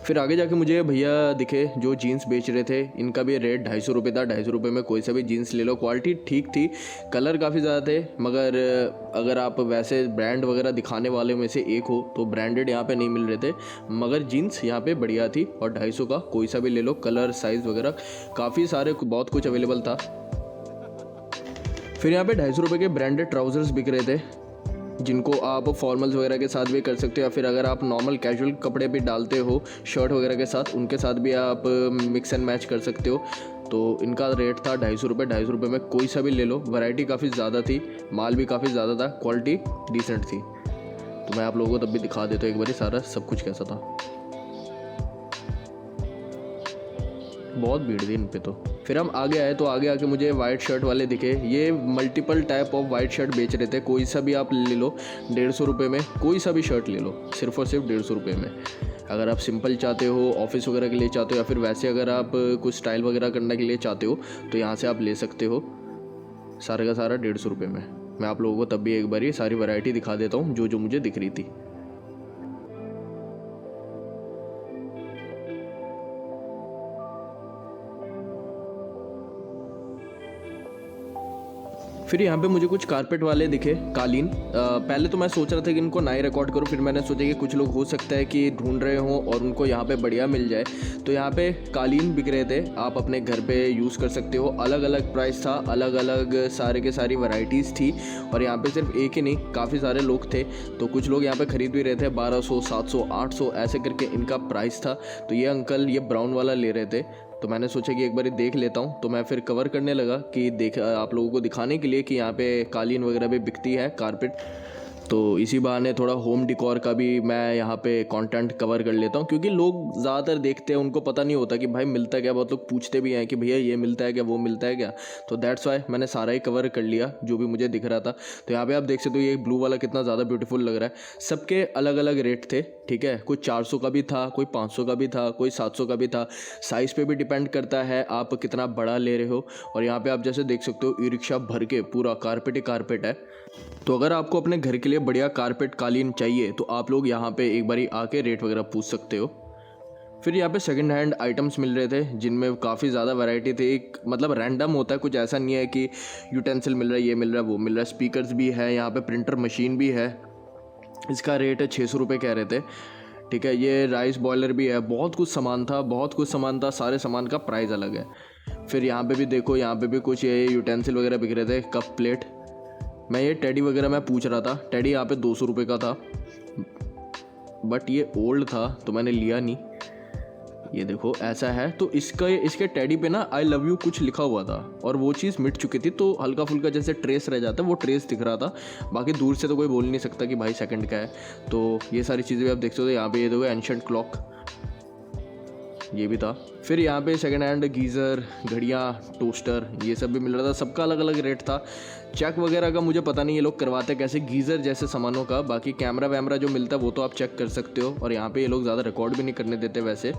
फिर आगे जाके मुझे भैया दिखे जो जीन्स बेच रहे थे, इनका भी रेट 250 रुपये था। 250 रुपये में कोई सा भी जीन्स ले लो, क्वालिटी ठीक थी, कलर काफ़ी ज़्यादा थे, मगर अगर आप वैसे ब्रांड वगैरह दिखाने वाले में से एक हो तो ब्रांडेड यहाँ पे नहीं मिल रहे थे, मगर जीन्स यहाँ पे बढ़िया थी। और 250 का कोई सा भी ले लो, कलर साइज़ वगैरह काफ़ी सारे बहुत कुछ अवेलेबल था। फिर यहाँ पे 250 रुपये के ब्रांडेड ट्राउज़र्स बिक रहे थे, जिनको आप फॉर्मल्स वगैरह के साथ भी कर सकते हो, या फिर अगर आप नॉर्मल कैजुअल कपड़े भी डालते हो शर्ट वगैरह के साथ, उनके साथ भी आप मिक्स एंड मैच कर सकते हो। तो इनका रेट था 250 रुपये। 250 रुपये में कोई सा भी ले लो, वैरायटी काफ़ी ज़्यादा थी, माल भी काफ़ी ज़्यादा था, क्वालिटी डिसेंट थी। तो मैं आप लोगों को तब भी दिखा देता हूँ एक बार सारा सब कुछ कैसा था। बहुत भीड़ थी इन पे। तो फिर हम आगे आए, तो आगे आके मुझे वाइट शर्ट वाले दिखे। ये multiple type of white shirt बेच रहे थे, कोई सा भी आप ले लो 150 रुपये में, कोई सा भी शर्ट ले लो, सिर्फ और सिर्फ 150 रुपये में। अगर आप सिंपल चाहते हो, ऑफिस वगैरह के लिए चाहते हो, या फिर वैसे अगर आप कुछ स्टाइल वगैरह करने के लिए चाहते हो, तो यहाँ से आप ले सकते हो। सारे का सारा 150 रुपये में। मैं आप लोगों को तब भी एक बार ये सारी वैरायटी दिखा देता हूँ जो जो मुझे दिख रही थी। फिर यहाँ पे मुझे कुछ कारपेट वाले दिखे, कालीन। पहले तो मैं सोच रहा था कि इनको ना ही रिकॉर्ड करूँ, फिर मैंने सोचा कि कुछ लोग हो सकता है कि ढूंढ रहे हों और उनको यहाँ पे बढ़िया मिल जाए। तो यहाँ पे कालीन बिक रहे थे, आप अपने घर पे यूज़ कर सकते हो। अलग अलग प्राइस था, अलग अलग सारे के सारी वैरायटीज़ थी। और यहाँ पे सिर्फ एक ही नहीं, काफ़ी सारे लोग थे, तो कुछ लोग यहाँ पे ख़रीद भी रहे थे। 1200, 700, 800 ऐसे करके इनका प्राइस था। तो ये अंकल ये ब्राउन वाला ले रहे थे, तो मैंने सोचा कि एक बार देख लेता हूँ। तो मैं फिर कवर करने लगा कि आप लोगों को दिखाने के लिए कि यहाँ पे कालीन वगैरह भी बिकती है, कारपेट। तो इसी बहाने थोड़ा होम डिकॉर का भी मैं यहाँ पे कंटेंट कवर कर लेता हूँ, क्योंकि लोग ज़्यादातर देखते हैं, उनको पता नहीं होता कि भाई मिलता क्या। बहुत लोग पूछते भी हैं कि भैया ये मिलता है क्या, वो मिलता है क्या। तो दैट्स वाई मैंने सारा ही कवर कर लिया जो भी मुझे दिख रहा था। तो यहाँ पे आप देख सकते हो ये ब्लू वाला कितना ज़्यादा ब्यूटीफुल लग रहा है। सबके अलग अलग रेट थे, ठीक है। कोई 400 का भी था, कोई 500 का भी था, कोई 700 का भी था। साइज़ पे भी डिपेंड करता है आप कितना बड़ा ले रहे हो। और यहाँ पे आप जैसे देख सकते हो ई रिक्शा भर के पूरा कारपेट ही कारपेट है। तो अगर आपको अपने घर के लिए बढ़िया कारपेट कालीन चाहिए तो आप लोग यहाँ पे एक बारी आके रेट वगैरह पूछ सकते हो। फिर यहाँ पे सेकंड हैंड आइटम्स मिल रहे थे, जिनमें काफ़ी ज़्यादा वैरायटी थी। एक मतलब रैंडम होता है, कुछ ऐसा नहीं है कि यूटेंसिल मिल रहा है, ये मिल रहा है, वो मिल रहा है। स्पीकर्स भी है, यहाँ पे प्रिंटर मशीन भी है। इसका रेट है 600 रुपये कह रहे थे, ठीक है। ये राइस बॉयलर भी है, बहुत कुछ सामान था, बहुत कुछ सामान था। सारे सामान का प्राइस अलग है। फिर यहाँ पे भी देखो, यहाँ पे भी कुछ ये यूटेंसिल वगैरह बिक रहे थे, कप प्लेट। मैं ये टेडी वगैरह मैं पूछ रहा था, टेडी यहाँ पे 200 रुपये का था, बट ये ओल्ड था तो मैंने लिया नहीं। ये देखो ऐसा है, तो इसके टेडी पे ना आई लव यू कुछ लिखा हुआ था, और वो चीज़ मिट चुकी थी, तो हल्का फुल्का जैसे ट्रेस रह जाता है, वो ट्रेस दिख रहा था। बाकी दूर से तो कोई बोल नहीं सकता कि भाई सेकंड का है। तो ये सारी चीज़ें भी आप देख सकते हो। यहाँ पे ये देखो एंशिएंट क्लॉक, ये भी था। फिर यहाँ पे सेकंड हैंड गीज़र, घड़ियाँ, टोस्टर, ये सब भी मिल रहा था। सबका अलग अलग रेट था। चेक वगैरह का मुझे पता नहीं ये लोग करवाते कैसे, गीज़र जैसे सामानों का। बाकी कैमरा वैमरा जो मिलता है वो तो आप चेक कर सकते हो। और यहाँ पे ये लोग ज़्यादा रिकॉर्ड भी नहीं करने देते वैसे,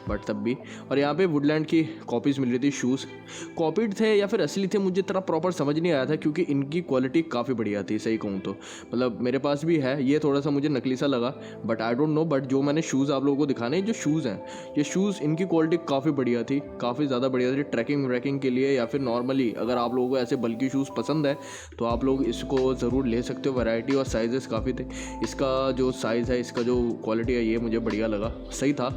बट तब भी। और यहाँ पे वुडलैंड की कॉपीज़ मिल रही थी, शूज़। कॉपीड थे या फिर असली थे मुझे इतना प्रॉपर समझ नहीं आया था, क्योंकि इनकी क्वालिटी काफ़ी बढ़िया थी, सही कहूँ तो। मतलब मेरे पास भी है, ये थोड़ा सा मुझे नकली सा लगा, but I don't know. But जो मैंने शूज़ आप लोगों को दिखाने, जो शूज़ हैं, ये शूज़ इनकी क्वालिटी काफ़ी बढ़िया थी, काफ़ी ज़्यादा बढ़िया थी। ट्रैकिंग व्रैकिंग के लिए या फिर नॉर्मली अगर आप लोगों को ऐसे बल्कि शूज़ पसंद है तो आप लोग इसको ज़रूर ले सकते हो। वैरायटी और साइजेस काफ़ी थे। इसका जो साइज़ है, इसका जो क्वालिटी है, ये मुझे बढ़िया लगा, सही था।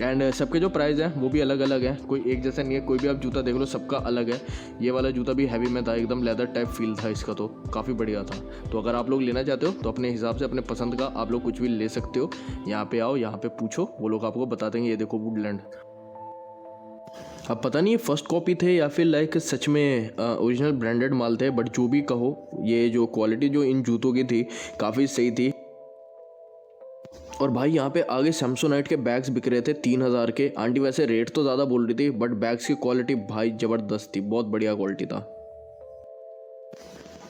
एंड सबके जो प्राइस हैं वो भी अलग अलग है, कोई एक जैसा नहीं है। कोई भी आप जूता देख लो, सबका अलग है। ये वाला जूता भी हैवी में था, एकदम लेदर टाइप फील था इसका, तो काफ़ी बढ़िया था। तो अगर आप लोग लेना चाहते हो तो अपने हिसाब से, अपने पसंद का आप लोग कुछ भी ले सकते हो। यहाँ पे आओ, यहाँ पे पूछो, वो लोग आपको बता देंगे। ये देखो वुडलैंड। अब पता नहीं ये फर्स्ट कॉपी थे या फिर लाइक सच में ओरिजिनल ब्रांडेड माल थे, बट जो भी कहो, ये जो क्वालिटी जो इन जूतों की थी काफ़ी सही थी। और भाई यहाँ पे आगे सैमसोनाइट के बैग्स बिक रहे थे 3000 के। आंटी वैसे रेट तो ज़्यादा बोल रही थी बट बैग्स की क्वालिटी भाई ज़बरदस्त थी, बहुत बढ़िया क्वालिटी था।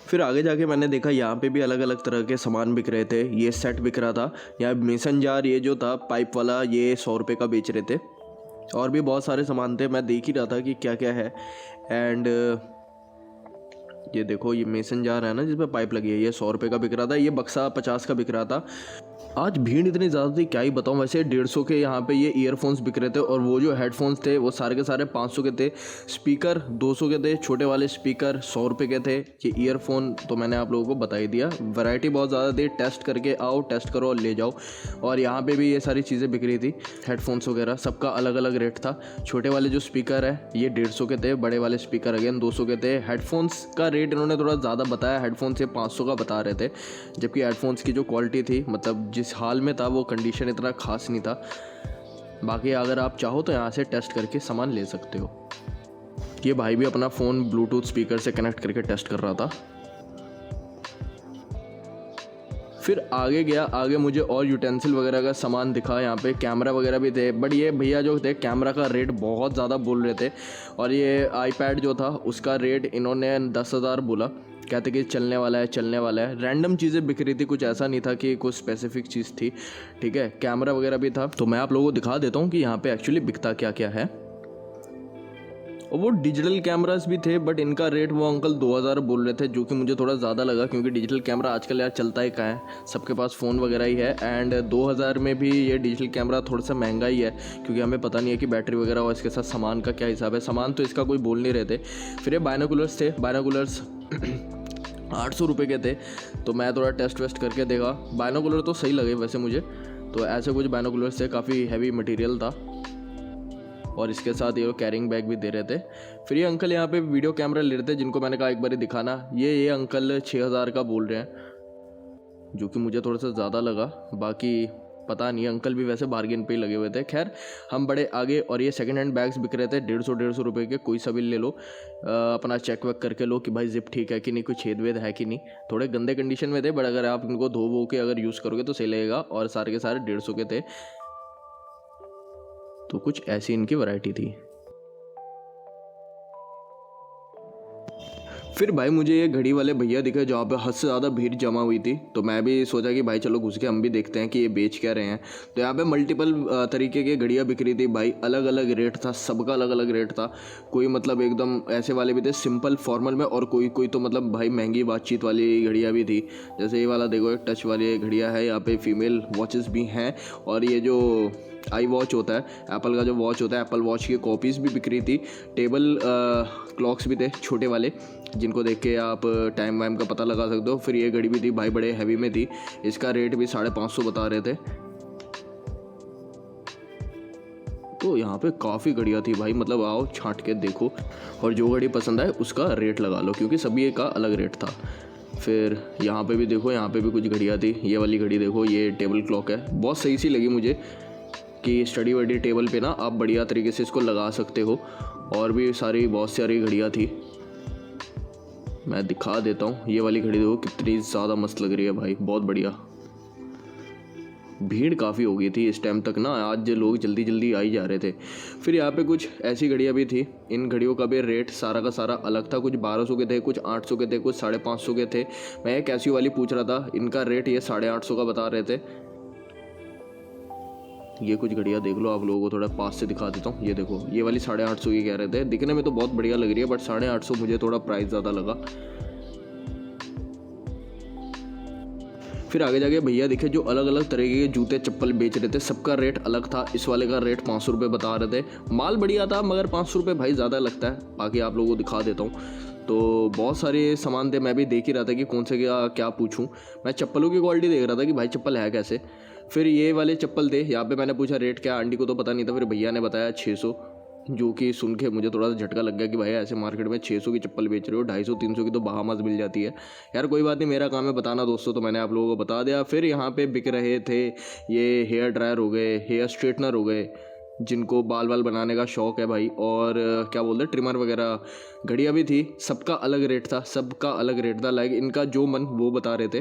फिर आगे जाके मैंने देखा यहाँ पे भी अलग अलग तरह के सामान बिक रहे थे। ये सेट बिक रहा था, यहाँ मेसन जार ये जो था पाइप वाला ये 100 रुपये का बेच रहे थे। और भी बहुत सारे सामान थे, मैं देख ही रहा था कि क्या क्या है। एंड ये देखो ये मेसन जार है ना जिसमें पाइप लगी है, ये 100 रुपये का बिक रहा था। ये बक्सा 50 का बिक रहा था। आज भीड़ इतनी ज़्यादा थी क्या ही बताऊँ। वैसे 150 के यहाँ पे ये ईयरफोन्स बिक रहे थे और वो जो हेडफोन्स थे वो सारे के सारे 500 के थे। स्पीकर 200 के थे, छोटे वाले स्पीकर 100 रुपये के थे। ये ईयरफोन तो मैंने आप लोगों को बता ही दिया। वैरायटी बहुत ज़्यादा थी, टेस्ट करके आओ, टेस्ट करो और ले जाओ। और यहाँ पे भी ये सारी चीज़ें बिक रही थी, हेडफोन्स वगैरह सबका अलग अलग रेट था। छोटे वाले जो स्पीकर है ये 150 के थे, बड़े वाले स्पीकर अगेन 200 के थे। हेडफोन्स का रेट इन्होंने थोड़ा ज़्यादा बताया, हेडफोन से 500 का बता रहे थे, जबकि हेडफोन्स की जो क्वालिटी थी मतलब जिस हाल में था वो कंडीशन इतना खास नहीं था। बाकी अगर आप चाहो तो यहाँ से टेस्ट करके सामान ले सकते हो। ये भाई भी अपना फ़ोन ब्लूटूथ स्पीकर से कनेक्ट करके टेस्ट कर रहा था। फिर आगे गया, आगे मुझे और यूटेंसिल वगैरह का सामान दिखा। यहाँ पे कैमरा वगैरह भी थे बट ये भैया जो थे कैमरा का रेट बहुत ज़्यादा बोल रहे थे। और ये आईपैड जो था उसका रेट इन्होंने 10,000 बोला, कहते कि चलने वाला है चलने वाला है। रैंडम चीज़ें बिक रही थी, कुछ ऐसा नहीं था कि कुछ स्पेसिफिक चीज़ थी। ठीक है, कैमरा वगैरह भी था। तो मैं आप लोगों को दिखा देता हूँ कि यहाँ पे एक्चुअली बिकता क्या क्या है। और वो डिजिटल कैमरास भी थे बट इनका रेट वो अंकल 2000 बोल रहे थे, जो कि मुझे थोड़ा ज़्यादा लगा क्योंकि डिजिटल कैमरा आजकल यार चलता ही कहाँ है, सबके पास फ़ोन वगैरह ही है। एंड 2000 में भी ये डिजिटल कैमरा थोड़ा सा महंगा ही है क्योंकि हमें पता नहीं है कि बैटरी वगैरह और इसके साथ सामान का क्या हिसाब है। सामान तो इसका कोई बोल नहीं रहे थे। फिर ये बायनोकुलर्स थे, बायनोकुलर्स 800 रुपये के थे। तो मैं थोड़ा टेस्ट वेस्ट करके देखा, बायनोकुलर तो सही लगे वैसे मुझे। तो ऐसे कुछ बायनोकुलर्स थे, काफ़ी हैवी मटेरियल था और इसके साथ ये कैरिंग बैग भी दे रहे थे। फिर ये अंकल यहाँ पे वीडियो कैमरा ले रहे थे जिनको मैंने कहा एक बार दिखाना। ये अंकल 6000 का बोल रहे हैं, जो कि मुझे थोड़ा सा ज़्यादा लगा। बाकी पता नहीं, अंकल भी वैसे बार्गेन पे ही लगे हुए थे। खैर हम बड़े आगे, और ये सेकंड हैंड बैग्स बिक रहे थे 150 रुपये के। कोई सा भी ले लो, अपना चेक वेक करके लो कि भाई जिप ठीक है कि नहीं, कोई छेद वेद है कि नहीं। थोड़े गंदे कंडीशन में थे बट अगर आप इनको धो वो के अगर यूज़ करोगे तो सही लगेगा। और सारे के सारे 150 के थे। तो कुछ ऐसी इनकी वैरायटी थी। फिर भाई मुझे ये घड़ी वाले भैया दिखे जहाँ पे हद से ज़्यादा भीड़ जमा हुई थी। तो मैं भी सोचा कि भाई चलो घुस के हम भी देखते हैं कि ये बेच क्या रहे हैं। तो यहाँ पे मल्टीपल तरीके की घड़ियाँ बिक रही थी भाई, अलग अलग रेट था, सबका अलग अलग रेट था। कोई मतलब एकदम ऐसे वाले भी थे सिंपल फॉर्मल में, और कोई तो मतलब भाई महंगी बातचीत वाली घड़ियाँ भी थी। जैसे ये वाला देखो, एक टच वाली घड़ियाँ है। यहाँ पे फीमेल वॉचेस भी हैं। और ये जो आई वॉच होता है, एप्पल का जो वॉच होता है, एप्पल वॉच की कॉपीज़ भी बिक रही थी। टेबल क्लॉक्स भी थे छोटे वाले, जिनको देख के आप टाइम वाइम का पता लगा सकते हो। फिर ये घड़ी भी थी भाई, बड़े हैवी में थी। इसका रेट भी 550 बता रहे थे। तो यहाँ पे काफ़ी घड़ियाँ थी भाई, मतलब आओ छांट के देखो और जो घड़ी पसंद आए उसका रेट लगा लो, क्योंकि सभी का अलग रेट था। फिर यहाँ पे भी देखो, यहाँ पे भी कुछ घड़ियाँ थी। ये वाली घड़ी देखो, ये टेबल क्लॉक है, बहुत सही सी लगी मुझे कि स्टडी वडी टेबल पे ना आप बढ़िया तरीके से इसको लगा सकते हो। और भी बहुत सारी घड़ियाँ थी, मैं दिखा देता हूँ। ये वाली घड़ी देखो कितनी ज़्यादा मस्त लग रही है भाई, बहुत बढ़िया। भीड़ काफ़ी हो गई थी इस टाइम तक ना, आज लोग जल्दी जल्दी आ ही जा रहे थे। फिर यहाँ पे कुछ ऐसी घड़ियाँ भी थी। इन घड़ियों का भी रेट सारा का सारा अलग था। कुछ 1200 के थे, कुछ 800 के थे, कुछ 550 के थे। मैं ये कैसी वाली पूछ रहा था, इनका रेट ये 850 का बता रहे थे। ये कुछ घड़ियाँ देख लो, आप लोगों को थोड़ा पास से दिखा देता हूँ। ये देखो, ये वाली 850 की कह रहे थे। दिखने में तो बहुत बढ़िया लग रही है बट 850 मुझे थोड़ा प्राइस ज़्यादा लगा। फिर आगे जाके भैया दिखे जो अलग अलग तरीके के जूते चप्पल बेच रहे थे, सबका रेट अलग था। इस वाले का रेट 500 रुपये बता रहे थे। माल बढ़िया था मगर 500 रुपये भाई ज़्यादा लगता है। बाकी आप लोगों को दिखा देता हूँ। तो बहुत सारे सामान थे, मैं भी देख ही रहा था कि कौन से क्या पूछूं। मैं चप्पलों की क्वालिटी देख रहा था कि भाई चप्पल है कैसे। फिर ये वाले चप्पल थे, यहाँ पे मैंने पूछा रेट क्या, आंटी को तो पता नहीं था। फिर भैया ने बताया 600, जो कि सुन के मुझे थोड़ा सा झटका लग गया कि भाई ऐसे मार्केट में 600 की चप्पल बेच रहे हो, 250-300 की तो बहामस मिल जाती है। यार कोई बात नहीं, मेरा काम है बताना दोस्तों, तो मैंने आप लोगों को बता दिया। फिर यहाँ पे बिक रहे थे ये हेयर ड्रायर हो गए, हेयर स्ट्रेटनर हो गए, जिनको बाल बाल बनाने का शौक़ है भाई, और क्या बोलते हैं, ट्रिमर वगैरह, घड़ियाँ भी थी। सबका अलग रेट था, सबका अलग रेट था। लाइक इनका जो मन वो बता रहे थे,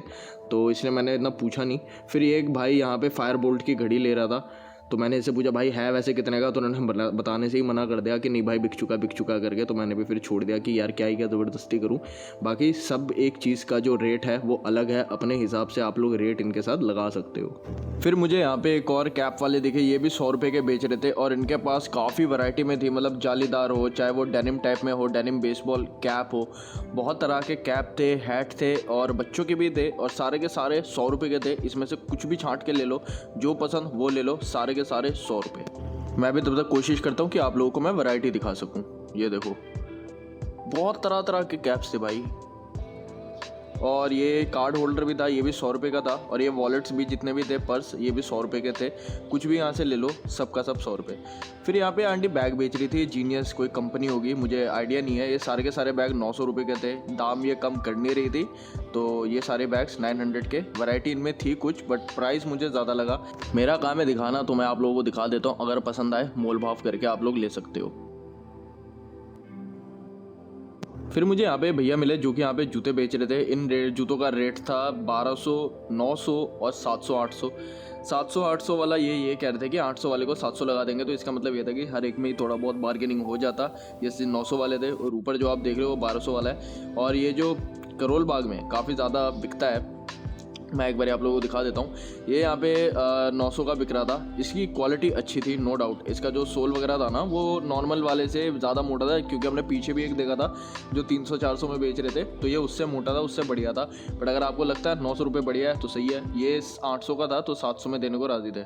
तो इसलिए मैंने इतना पूछा नहीं। फिर एक भाई यहाँ पे फायर बोल्ट की घड़ी ले रहा था, तो मैंने इससे पूछा भाई है वैसे कितने का, तो उन्होंने बताने से ही मना कर दिया कि नहीं भाई बिक चुका करके। तो मैंने भी फिर छोड़ दिया कि यार क्या ही क्या ज़बरदस्ती करूं। बाकी सब एक चीज़ का जो रेट है वो अलग है, अपने हिसाब से आप लोग रेट इनके साथ लगा सकते हो। फिर मुझे यहाँ पे एक और कैप वाले दिखे, ये भी 100 रुपये के बेच रहे थे, और इनके पास काफ़ी वैरायटी में थी। मतलब जालीदार हो, चाहे वो डेनिम टाइप में हो, डेनिम बेसबॉल कैप हो, बहुत तरह के कैप थे, हैट थे, और बच्चों के भी थे, और सारे के सारे 100 रुपये के थे। इसमें से कुछ भी छांट के ले लो, जो पसंद वो ले लो, सारे के सारे 100 रुपये। मैं भी तब तक कोशिश करता हूँ कि आप लोगों को मैं वैरायटी दिखा सकूँ। ये देखो, बहुत तरह तरह के कैप्स थे भाई, और ये कार्ड होल्डर भी था, ये भी 100 रुपये का था, और ये वॉलेट्स भी जितने भी थे, पर्स, ये भी 100 रुपये के थे। कुछ भी यहाँ से ले लो, सबका सब 100 रुपये। फिर यहाँ पे आंटी बैग बेच रही थी, जीनियस कोई कंपनी होगी, मुझे आइडिया नहीं है। ये सारे के सारे बैग 900 रुपये के थे, दाम ये कम कर नहीं रही थी, तो ये सारे बैग्स 900 के। वैरायटी इनमें थी कुछ, बट प्राइस मुझे ज़्यादा लगा। मेरा काम है दिखाना, तो मैं आप लोगों को दिखा देता हूँ। अगर पसंद आए मोल भाव करके आप लोग ले सकते हो। फिर मुझे यहाँ पे भैया मिले जो कि यहाँ पे जूते बेच रहे थे। इन जूतों का रेट था 1200, 900 और 700, 800। 700, 800 वाला ये कह रहे थे कि 800 वाले को 700 लगा देंगे, तो इसका मतलब ये था कि हर एक में ही थोड़ा बहुत बार्गेनिंग हो जाता। जैसे 900 वाले थे, और ऊपर जो आप देख रहे हो वो 1200 वाला है। और ये जो करोल बाग में काफ़ी ज़्यादा बिकता है, मैं एक बार आप लोगों को दिखा देता हूँ। ये यहाँ पे 900 का बिक रहा था। इसकी क्वालिटी अच्छी थी, नो डाउट। इसका जो सोल वगैरह था ना, वो नॉर्मल वाले से ज़्यादा मोटा था, क्योंकि हमने पीछे भी एक देखा था जो 300-400 में बेच रहे थे, तो ये उससे मोटा था, उससे बढ़िया था। बट अगर आपको लगता है 900 रुपये बढ़िया है तो सही है। ये 800 का था, तो 700 में देने को राज़ी थे।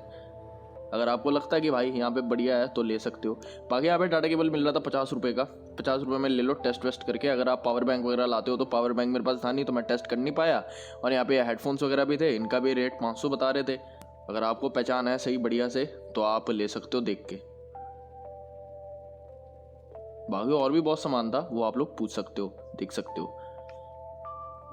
अगर आपको लगता है कि भाई यहाँ पे बढ़िया है तो ले सकते हो। बाकी यहाँ पे टाटा केबल मिल रहा था 50 रुपये का, 50 रुपये में ले लो टेस्ट वेस्ट करके। अगर आप पावर बैंक वगैरह लाते हो तो पावर बैंक मेरे पास था नहीं, तो मैं टेस्ट कर नहीं पाया। और यहाँ पे हेडफोन्स वगैरह भी थे, इनका भी रेट 500 बता रहे थे। अगर आपको पहचान है सही बढ़िया से तो आप ले सकते हो देख के। बाकी और भी बहुत सामान था, वो आप लोग पूछ सकते हो, देख सकते हो।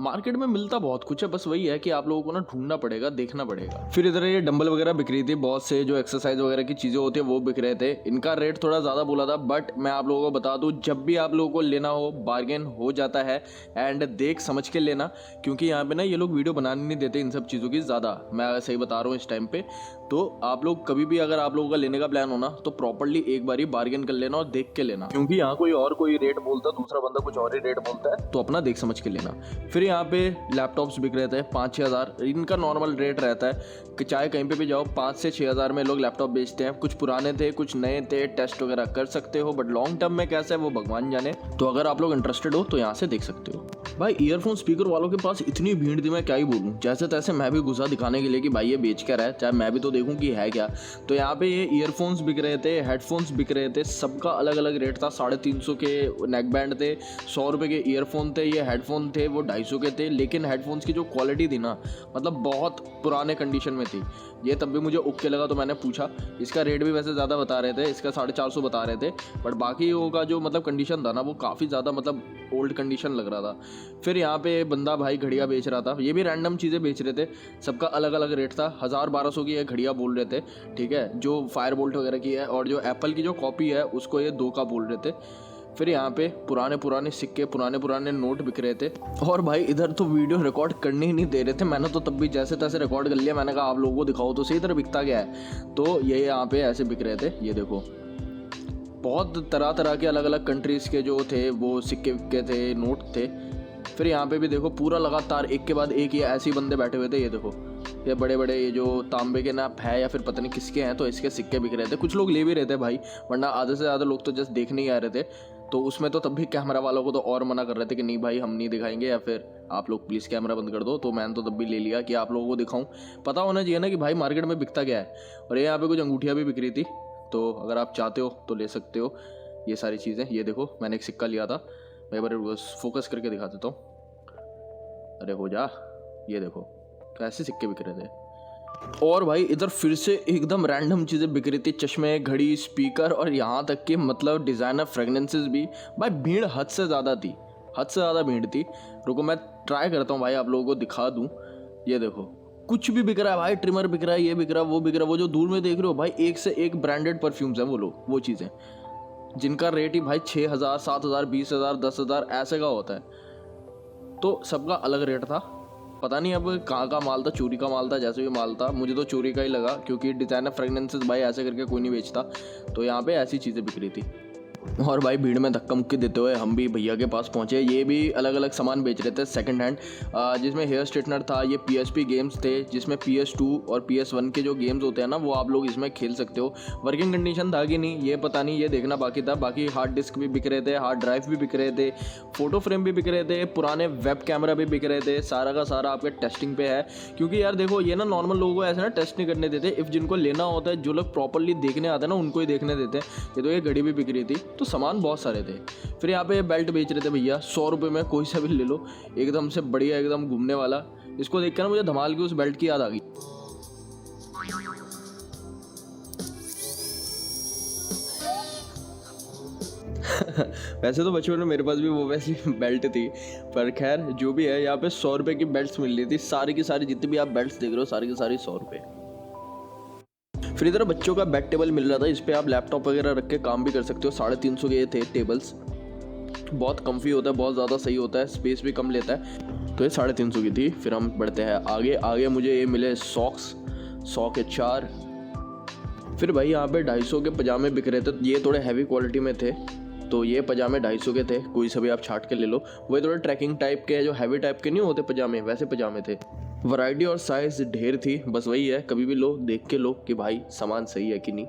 मार्केट में मिलता बहुत कुछ है, बस वही है कि आप लोगों को ना ढूंढना पड़ेगा, देखना पड़ेगा। फिर इधर ये डंबल वगैरह बिक रही थी, बहुत से जो एक्सरसाइज वगैरह की चीज़ें होती है वो बिक रहे थे। इनका रेट थोड़ा ज़्यादा बोला था, बट मैं आप लोगों को बता दूं, जब भी आप लोगों को लेना हो बार्गेन हो जाता है, एंड देख समझ के लेना, क्योंकि यहाँ पे ना ये लोग वीडियो बनाने नहीं देते इन सब चीज़ों की ज़्यादा। मैं सही बता रहा हूँ इस टाइम पे। तो आप लोग कभी भी अगर आप लोगों का लेने का प्लान हो ना, तो प्रॉपरली एक बार ही बार्गेन कर लेना और देख के लेना, क्योंकि यहाँ कोई रेट बोलता है, दूसरा बंदा कुछ और ही रेट बोलता है, तो अपना देख समझ के लेना। फिर यहाँ पे लैपटॉप्स बिक रहे थे 5-6 हज़ार। इनका नॉर्मल रेट रहता है कि चाहे कहीं पे भी जाओ 5 से 6 हज़ार में लोग लैपटॉप बेचते हैं। कुछ पुराने थे, कुछ नए थे, टेस्ट वगैरह कर सकते हो, बट लॉन्ग टर्म में कैसा है वो भगवान जाने। तो अगर आप लोग इंटरेस्टेड हो तो यहाँ से देख सकते हो। भाई ईयरफोन स्पीकर वालों के पास इतनी भीड़ थी, मैं क्या ही बोलूँ। जैसे तैसे मैं भी घुसा दिखाने के लिए कि भाई ये बेच कर है, चाहे मैं भी तो देखूँ कि है क्या। तो यहाँ पे ये ईयरफोन्स बिक रहे थे, हेडफोन्स बिक रहे थे, सबका अलग अलग रेट था। 350 के नेक बैंड थे, 100 रुपये के ईयरफोन थे। ये हेडफोन थे वो 250 के थे, लेकिन हेडफोन्स की जो क्वालिटी थी ना, मतलब बहुत पुराने कंडीशन में थी। ये तब भी मुझे ओके लगा, तो मैंने पूछा। इसका रेट भी वैसे ज़्यादा बता रहे थे, इसका 450 बता रहे थे, बट बाकी का जो मतलब कंडीशन था ना, वो काफ़ी ज़्यादा मतलब ओल्ड कंडीशन लग रहा था। फिर यहाँ पे बंदा भाई घड़ियाँ बेच रहा था, ये भी रैंडम चीज़ें बेच रहे थे, सबका अलग अलग रेट था। 1000-1200 की ये घड़ियाँ बोल रहे थे, ठीक है, जो फायर बोल्ट वगैरह की है, और जो एप्पल की जो कॉपी है उसको ये 2 का बोल रहे थे। फिर यहाँ पे पुराने सिक्के, पुराने नोट बिक रहे थे। और भाई इधर तो वीडियो रिकॉर्ड करने ही नहीं दे रहे थे, मैंने तो तब भी जैसे तैसे रिकॉर्ड कर लिया। मैंने कहा आप लोगों को दिखाओ तो सही, इधर बिकता क्या है। तो ये यहाँ पे ऐसे बिक रहे थे, ये देखो। बहुत तरह तरह के अलग अलग कंट्रीज़ के जो थे वो सिक्के विक्के थे, नोट थे। फिर यहाँ पे भी देखो पूरा लगातार एक के बाद एक ये ऐसे ही बंदे बैठे हुए थे। ये देखो, ये बड़े बड़े ये जो तांबे के नाप है या फिर पता नहीं किसके हैं, तो इसके सिक्के बिक रहे थे। कुछ लोग ले भी रहे थे भाई, वरना आधे से ज़्यादा लोग तो जस्ट देखने ही आ रहे थे। तो उसमें तो तब भी कैमरा वालों को तो और मना कर रहे थे कि नहीं भाई हम नहीं दिखाएंगे, या फिर आप लोग प्लीज़ कैमरा बंद कर दो। तो मैंने तो तब भी ले लिया कि आप लोगों को दिखाऊं, पता होना चाहिए ना कि भाई मार्केट में बिकता क्या है। और ये यहाँ पे कुछ अंगूठियाँ भी बिक रही थी, तो अगर आप चाहते हो तो ले सकते हो ये सारी चीज़ें। ये देखो मैंने एक सिक्का लिया था, मैं एक बार फोकस करके दिखा देता हूँ। अरे हो जा, ये देखो कैसे सिक्के बिक रहे थे। और भाई इधर फिर से एकदम रैंडम चीज़ें बिक रही थी, चश्मे, घड़ी, स्पीकर, और यहाँ तक कि मतलब डिज़ाइनर फ्रेगनेंसेस भी। भाई भीड़ हद से ज़्यादा थी, हद से ज़्यादा भीड़ थी। रुको मैं ट्राई करता हूँ भाई आप लोगों को दिखा दूँ। ये देखो कुछ भी बिक रहा है भाई, ट्रिमर बिक रहा है, ये बिक रहा है, वो बिक रहा है। वो जो दूर में देख रहे हो भाई, एक से एक ब्रांडेड परफ्यूम्स है वो लोग, वो चीज़ें जिनका रेट ही भाई 6,000, 7,000, 20,000, 10,000 ऐसे का होता है। तो सबका अलग रेट था। पता नहीं अब कहाँ का माल था, चोरी का माल था, जैसे भी माल था, मुझे तो चोरी का ही लगा, क्योंकि डिज़ाइनर फ्रेगनेंसेस भाई ऐसे करके कोई नहीं बेचता। तो यहाँ पे ऐसी चीज़ें बिक रही थी। और भाई भीड़ में धक्का मुक्की देते हुए हम भी भैया के पास पहुंचे। ये भी अलग अलग सामान बेच रहे थे सेकंड हैंड, जिसमें हेयर स्ट्रेटनर था, ये PSP गेम्स थे, जिसमें PS2 और PS1 के जो गेम्स होते हैं ना, वो आप लोग इसमें खेल सकते हो। वर्किंग कंडीशन था कि नहीं ये पता नहीं, ये देखना बाकी था। बाकी हार्ड डिस्क भी बिक रहे थे, हार्ड ड्राइव भी बिक रहे थे, फोटो फ्रेम भी बिक रहे थे, पुराने वेब कैमरा भी बिक रहे थे। सारा का सारा आपके टेस्टिंग पे है, क्योंकि यार देखो ये ना नॉर्मल लोगों को ऐसे ना टेस्ट नहीं करने देते। इफ़ जिनको लेना होता है, जो लोग प्रॉपरली देखने आते हैं ना, उनको ही देखने देते हैं। ये तो ये घड़ी भी बिक रही थी, तो सामान बहुत सारे थे। फिर यहाँ पे बेल्ट बेच रहे थे भैया 100 रुपये में, कोई सा भी ले लो, एकदम से बढ़िया, एकदम घूमने वाला। इसको देख कर ना मुझे धमाल की उस बेल्ट की याद आ गई। वैसे तो बचपन में मेरे पास भी वो वैसी बेल्ट थी, पर खैर जो भी है, यहाँ पे 100 रुपये की बेल्ट्स मिल रही थी। सारी की सारी जितनी भी आप बेल्ट्स देख रहे हो, सारी की सारी 100 रुपये। फिर इधर बच्चों का बेड टेबल मिल रहा था, इस पर आप लैपटॉप वगैरह रख के काम भी कर सकते हो। 350 के ये थे टेबल्स, बहुत कम्फी होता है, बहुत ज़्यादा सही होता है, स्पेस भी कम लेता है। तो ये 350 की थी। फिर हम बढ़ते हैं आगे। आगे मुझे ये मिले सॉक्स, 100 के 4। फिर भाई यहाँ पे 250 के पजामे बिक रहे थे, ये थोड़े हैवी क्वालिटी में थे। तो ये पजामे 250 के थे, कोई सा भी आप छाट के ले लो। वही थोड़े ट्रैकिंग टाइप के, जो हैवी टाइप के नहीं होते पजामे, वैसे पजामे थे। वैरायटी और साइज ढेर थी, बस वही है, कभी भी लो देख के लो कि भाई सामान सही है कि नहीं।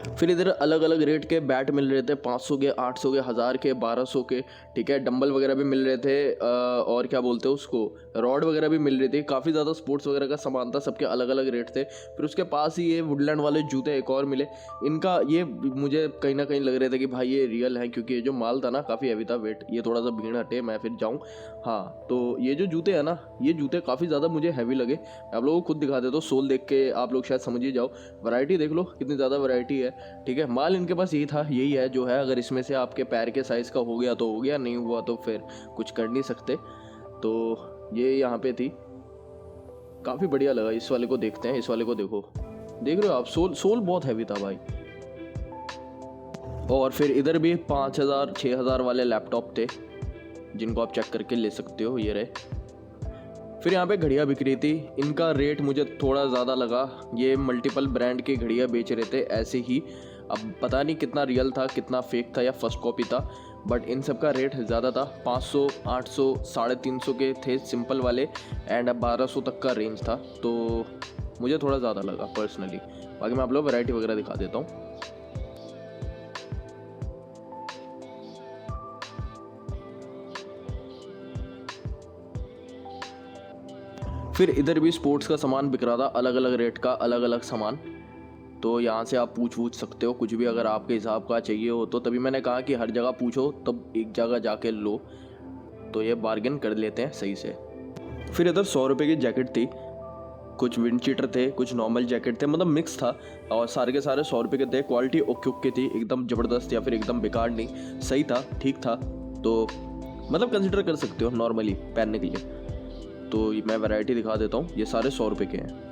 फिर इधर अलग अलग रेट के बैट मिल रहे थे, 500 के, 800 के, 1000 के, 1200 के, ठीक है। डंबल वगैरह भी मिल रहे थे, और क्या बोलते हैं उसको, रॉड वगैरह भी मिल रही थी। काफ़ी ज़्यादा स्पोर्ट्स वगैरह का सामान था, सबके अलग अलग रेट थे। फिर उसके पास ही ये वुडलैंड वाले जूते एक और मिले। इनका ये मुझे कहीं ना कहीं लग रहे थे कि भाई ये रियल है, क्योंकि ये जो माल था ना काफ़ी हैवी था, वेट। ये थोड़ा सा भीड़ हटे, मैं फिर जाऊँ। हाँ, तो ये जो जूते हैं ना, ये जूते काफ़ी ज़्यादा मुझे हैवी लगे। आप लोगों को खुद दिखा देता हूँ, सोल देख के आप लोग शायद समझ ही जाओ। वैरायटी देख लो कितनी ज़्यादा वैरायटी है, ठीक है। माल इनके पास यही था, यही है जो है। अगर इसमें से आपके पैर के साइज़ का हो गया तो हो गया, नहीं हुआ तो फिर कुछ कर नहीं सकते। तो ये यहाँ पे थी, काफ़ी बढ़िया लगा। इस वाले को देखते हैं, इस वाले को देखो, देख रहे हो आप, सोल बहुत हैवी था भाई। और फिर इधर भी 5,000 6,000 वाले लैपटॉप थे, जिनको आप चेक करके ले सकते हो, ये रहे। फिर यहाँ पे घड़ियाँ बिक रही थी, इनका रेट मुझे थोड़ा ज़्यादा लगा। ये मल्टीपल ब्रांड की घड़ियाँ बेच रहे थे ऐसे ही। अब पता नहीं कितना रियल था, कितना फेक था या फर्स्ट कॉपी था, बट इन सब का रेट ज़्यादा था। 500, 800, 350 के थे सिंपल वाले, एंड अब 1200 तक का रेंज था। तो मुझे थोड़ा ज़्यादा लगा पर्सनली। बाकी मैं आप लोग वैरायटी वगैरह दिखा देता हूँ। फिर इधर भी स्पोर्ट्स का सामान बिक रहा था, अलग अलग रेट का, अलग अलग सामान। तो यहाँ से आप पूछ सकते हो कुछ भी, अगर आपके हिसाब का चाहिए हो तो। तभी मैंने कहा कि हर जगह पूछो, तब एक जगह जाके लो। तो ये बार्गेन कर लेते हैं सही से। फिर इधर 100 रुपये की जैकेट थी, कुछ विंड चीटर थे, कुछ नॉर्मल जैकेट थे, मतलब मिक्स था। और सारे के सारे 100 रुपये के थे। क्वालिटी ओके ओके थी, एकदम ज़बरदस्त या फिर एकदम बेकार नहीं, सही था, ठीक था। तो मतलब कंसिडर कर सकते हो नॉर्मली पहनने के लिए। तो मैं वैरायटी दिखा देता हूँ, ये सारे 100 रुपये के हैं।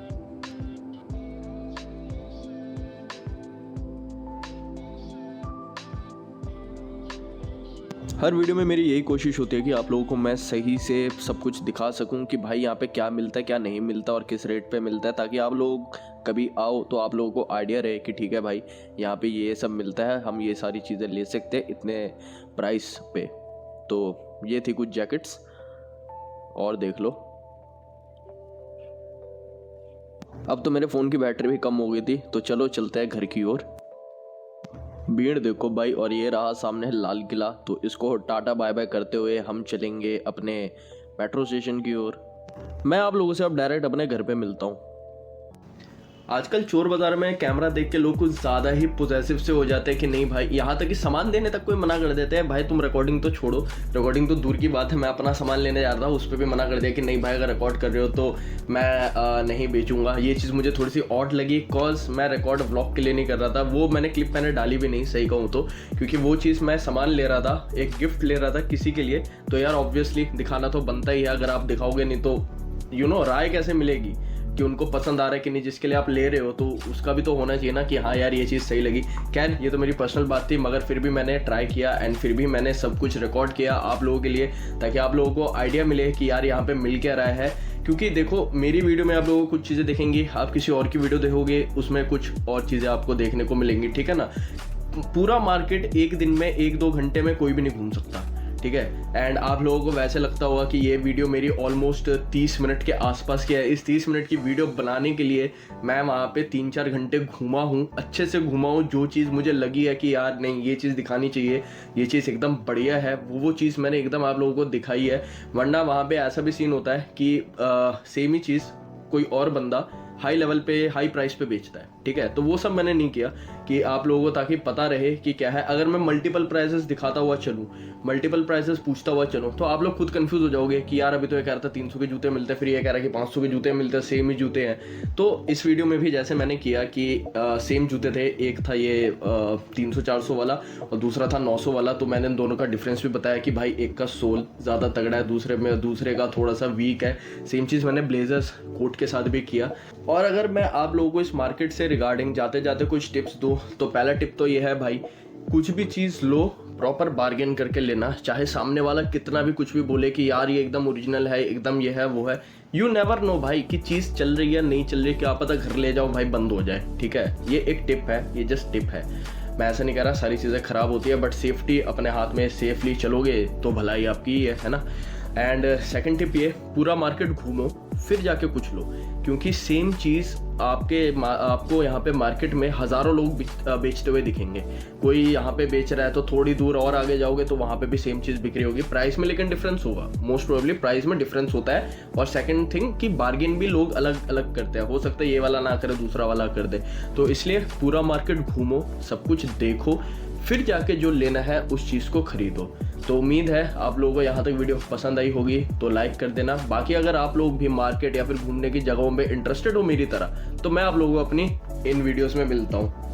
हर वीडियो में मेरी यही कोशिश होती है कि आप लोगों को मैं सही से सब कुछ दिखा सकूं कि भाई यहाँ पे क्या मिलता है, क्या नहीं मिलता और किस रेट पे मिलता है, ताकि आप लोग कभी आओ तो आप लोगों को आइडिया रहे कि ठीक है भाई यहाँ पे ये सब मिलता है, हम ये सारी चीज़ें ले सकते हैं इतने प्राइस पे। तो ये थी कुछ जैकेट्स, और देख लो। अब तो मेरे फ़ोन की बैटरी भी कम हो गई थी, तो चलो चलते हैं घर की ओर। भीड़ देखो भाई, और ये रहा सामने लाल किला। तो इसको टाटा बाय बाय करते हुए हम चलेंगे अपने मेट्रो स्टेशन की ओर। मैं आप लोगों से अब डायरेक्ट अपने घर पे मिलता हूँ। आजकल चोर बाजार में कैमरा देख के लोग कुछ ज़्यादा ही पोजेसिव से हो जाते हैं कि नहीं भाई, यहाँ तक कि सामान देने तक कोई मना कर देते हैं। भाई तुम रिकॉर्डिंग तो छोड़ो, रिकॉर्डिंग तो दूर की बात है, मैं अपना सामान लेने जा रहा था, उस पर भी मना कर दिया कि नहीं भाई अगर रिकॉर्ड कर रहे हो तो मैं नहीं बेचूंगा। ये चीज़ मुझे थोड़ी सी ऑड लगी, कॉज मैं रिकॉर्ड व्लॉग के लिए नहीं कर रहा था। वो मैंने क्लिप मैंने डाली भी नहीं, सही कहूँ तो, क्योंकि वो चीज़ मैं सामान ले रहा था, एक गिफ्ट ले रहा था किसी के लिए। तो यार ऑब्वियसली दिखाना तो बनता ही है, अगर आप दिखाओगे नहीं तो राय कैसे मिलेगी कि उनको पसंद आ रहा है कि नहीं, जिसके लिए आप ले रहे हो तो उसका भी तो होना चाहिए ना कि हाँ यार ये चीज़ सही लगी। खैर ये तो मेरी पर्सनल बात थी, मगर फिर भी मैंने ट्राई किया एंड फिर भी मैंने सब कुछ रिकॉर्ड किया आप लोगों के लिए, ताकि आप लोगों को आइडिया मिले कि यार यहाँ पे मिल क्या रहा है। क्योंकि देखो मेरी वीडियो में आप लोगों को कुछ चीज़ें दिखेंगी, आप किसी और की वीडियो देखोगे उसमें कुछ और चीज़ें आपको देखने को मिलेंगी, ठीक है ना। पूरा मार्केट एक दिन में 1-2 घंटे में कोई भी नहीं घूम सकता, ठीक है। एंड आप लोगों को वैसे लगता होगा कि ये वीडियो मेरी ऑलमोस्ट 30 मिनट के आसपास की है। इस 30 मिनट की वीडियो बनाने के लिए मैं वहाँ पे 3-4 घंटे घूमा हूँ, अच्छे से घूमा हूँ। जो चीज़ मुझे लगी है कि यार नहीं ये चीज़ दिखानी चाहिए, ये चीज़ एकदम बढ़िया है, वो चीज़ मैंने एकदम आप लोगों को दिखाई है। वरना वहाँ पे ऐसा भी सीन होता है कि सेम ही चीज़ कोई और बंदा हाई लेवल पे हाई प्राइस पे बेचता है, ठीक है। तो वो सब मैंने नहीं किया कि आप लोगों को ताकि पता रहे कि क्या है। अगर मैं मल्टीपल प्राइसेस दिखाता हुआ चलूँ, मल्टीपल प्राइसेस पूछता हुआ चलूँ, तो आप लोग खुद कंफ्यूज हो जाओगे कि यार अभी तो ये कह रहा था 300 के जूते मिलते हैं, फिर ये कह रहा है कि 500 के जूते मिलते हैं, सेम ही जूते हैं। तो इस वीडियो में भी जैसे मैंने किया कि सेम जूते थे, एक था ये 300-400 वाला और दूसरा था 900 वाला। तो मैंने दोनों का डिफरेंस भी बताया कि भाई एक का सोल ज़्यादा तगड़ा है, दूसरे का थोड़ा सा वीक है। सेम चीज़ मैंने ब्लेजर्स कोट के साथ भी किया। और अगर मैं आप लोगों को इस मार्केट से रिगार्डिंग जाते जाते कुछ टिप्स दूं, तो पहला टिप तो ये है भाई, कुछ भी चीज़ लो प्रॉपर बार्गेन करके लेना। चाहे सामने वाला कितना भी कुछ भी बोले कि यार ये एकदम ओरिजिनल है, एकदम ये है वो है, यू नेवर नो भाई कि चीज़ चल रही है नहीं चल रही, क्या पता घर ले जाओ भाई बंद हो जाए, ठीक है। ये एक टिप है, ये जस्ट टिप है। मैं ऐसा नहीं कह रहा सारी चीज़ें ख़राब होती है, बट सेफ्टी अपने हाथ में, सेफली चलोगे तो भलाई आपकी है ना। एंड सेकंड टिप ये, पूरा मार्केट घूमो फिर जाके कुछ लो, क्योंकि सेम चीज़ आपको यहाँ पे मार्केट में हज़ारों लोग बेचते हुए दिखेंगे। कोई यहाँ पे बेच रहा है तो थोड़ी दूर और आगे जाओगे तो वहाँ पे भी सेम चीज़ बिक रही होगी, प्राइस में लेकिन डिफरेंस होगा, मोस्ट प्रोबेबली प्राइस में डिफरेंस होता है। और सेकंड थिंग कि बार्गेन भी लोग अलग अलग करते हैं, हो सकता है ये वाला ना करे दूसरा वाला कर दे। तो इसलिए पूरा मार्केट घूमो, सब कुछ देखो, फिर जाके जो लेना है उस चीज़ को खरीदो। तो उम्मीद है आप लोगों को यहाँ तक वीडियो पसंद आई होगी, तो लाइक कर देना। बाकी अगर आप लोग भी मार्केट या फिर घूमने की जगहों में इंटरेस्टेड हो मेरी तरह, तो मैं आप लोगों को अपनी इन वीडियोस में मिलता हूँ।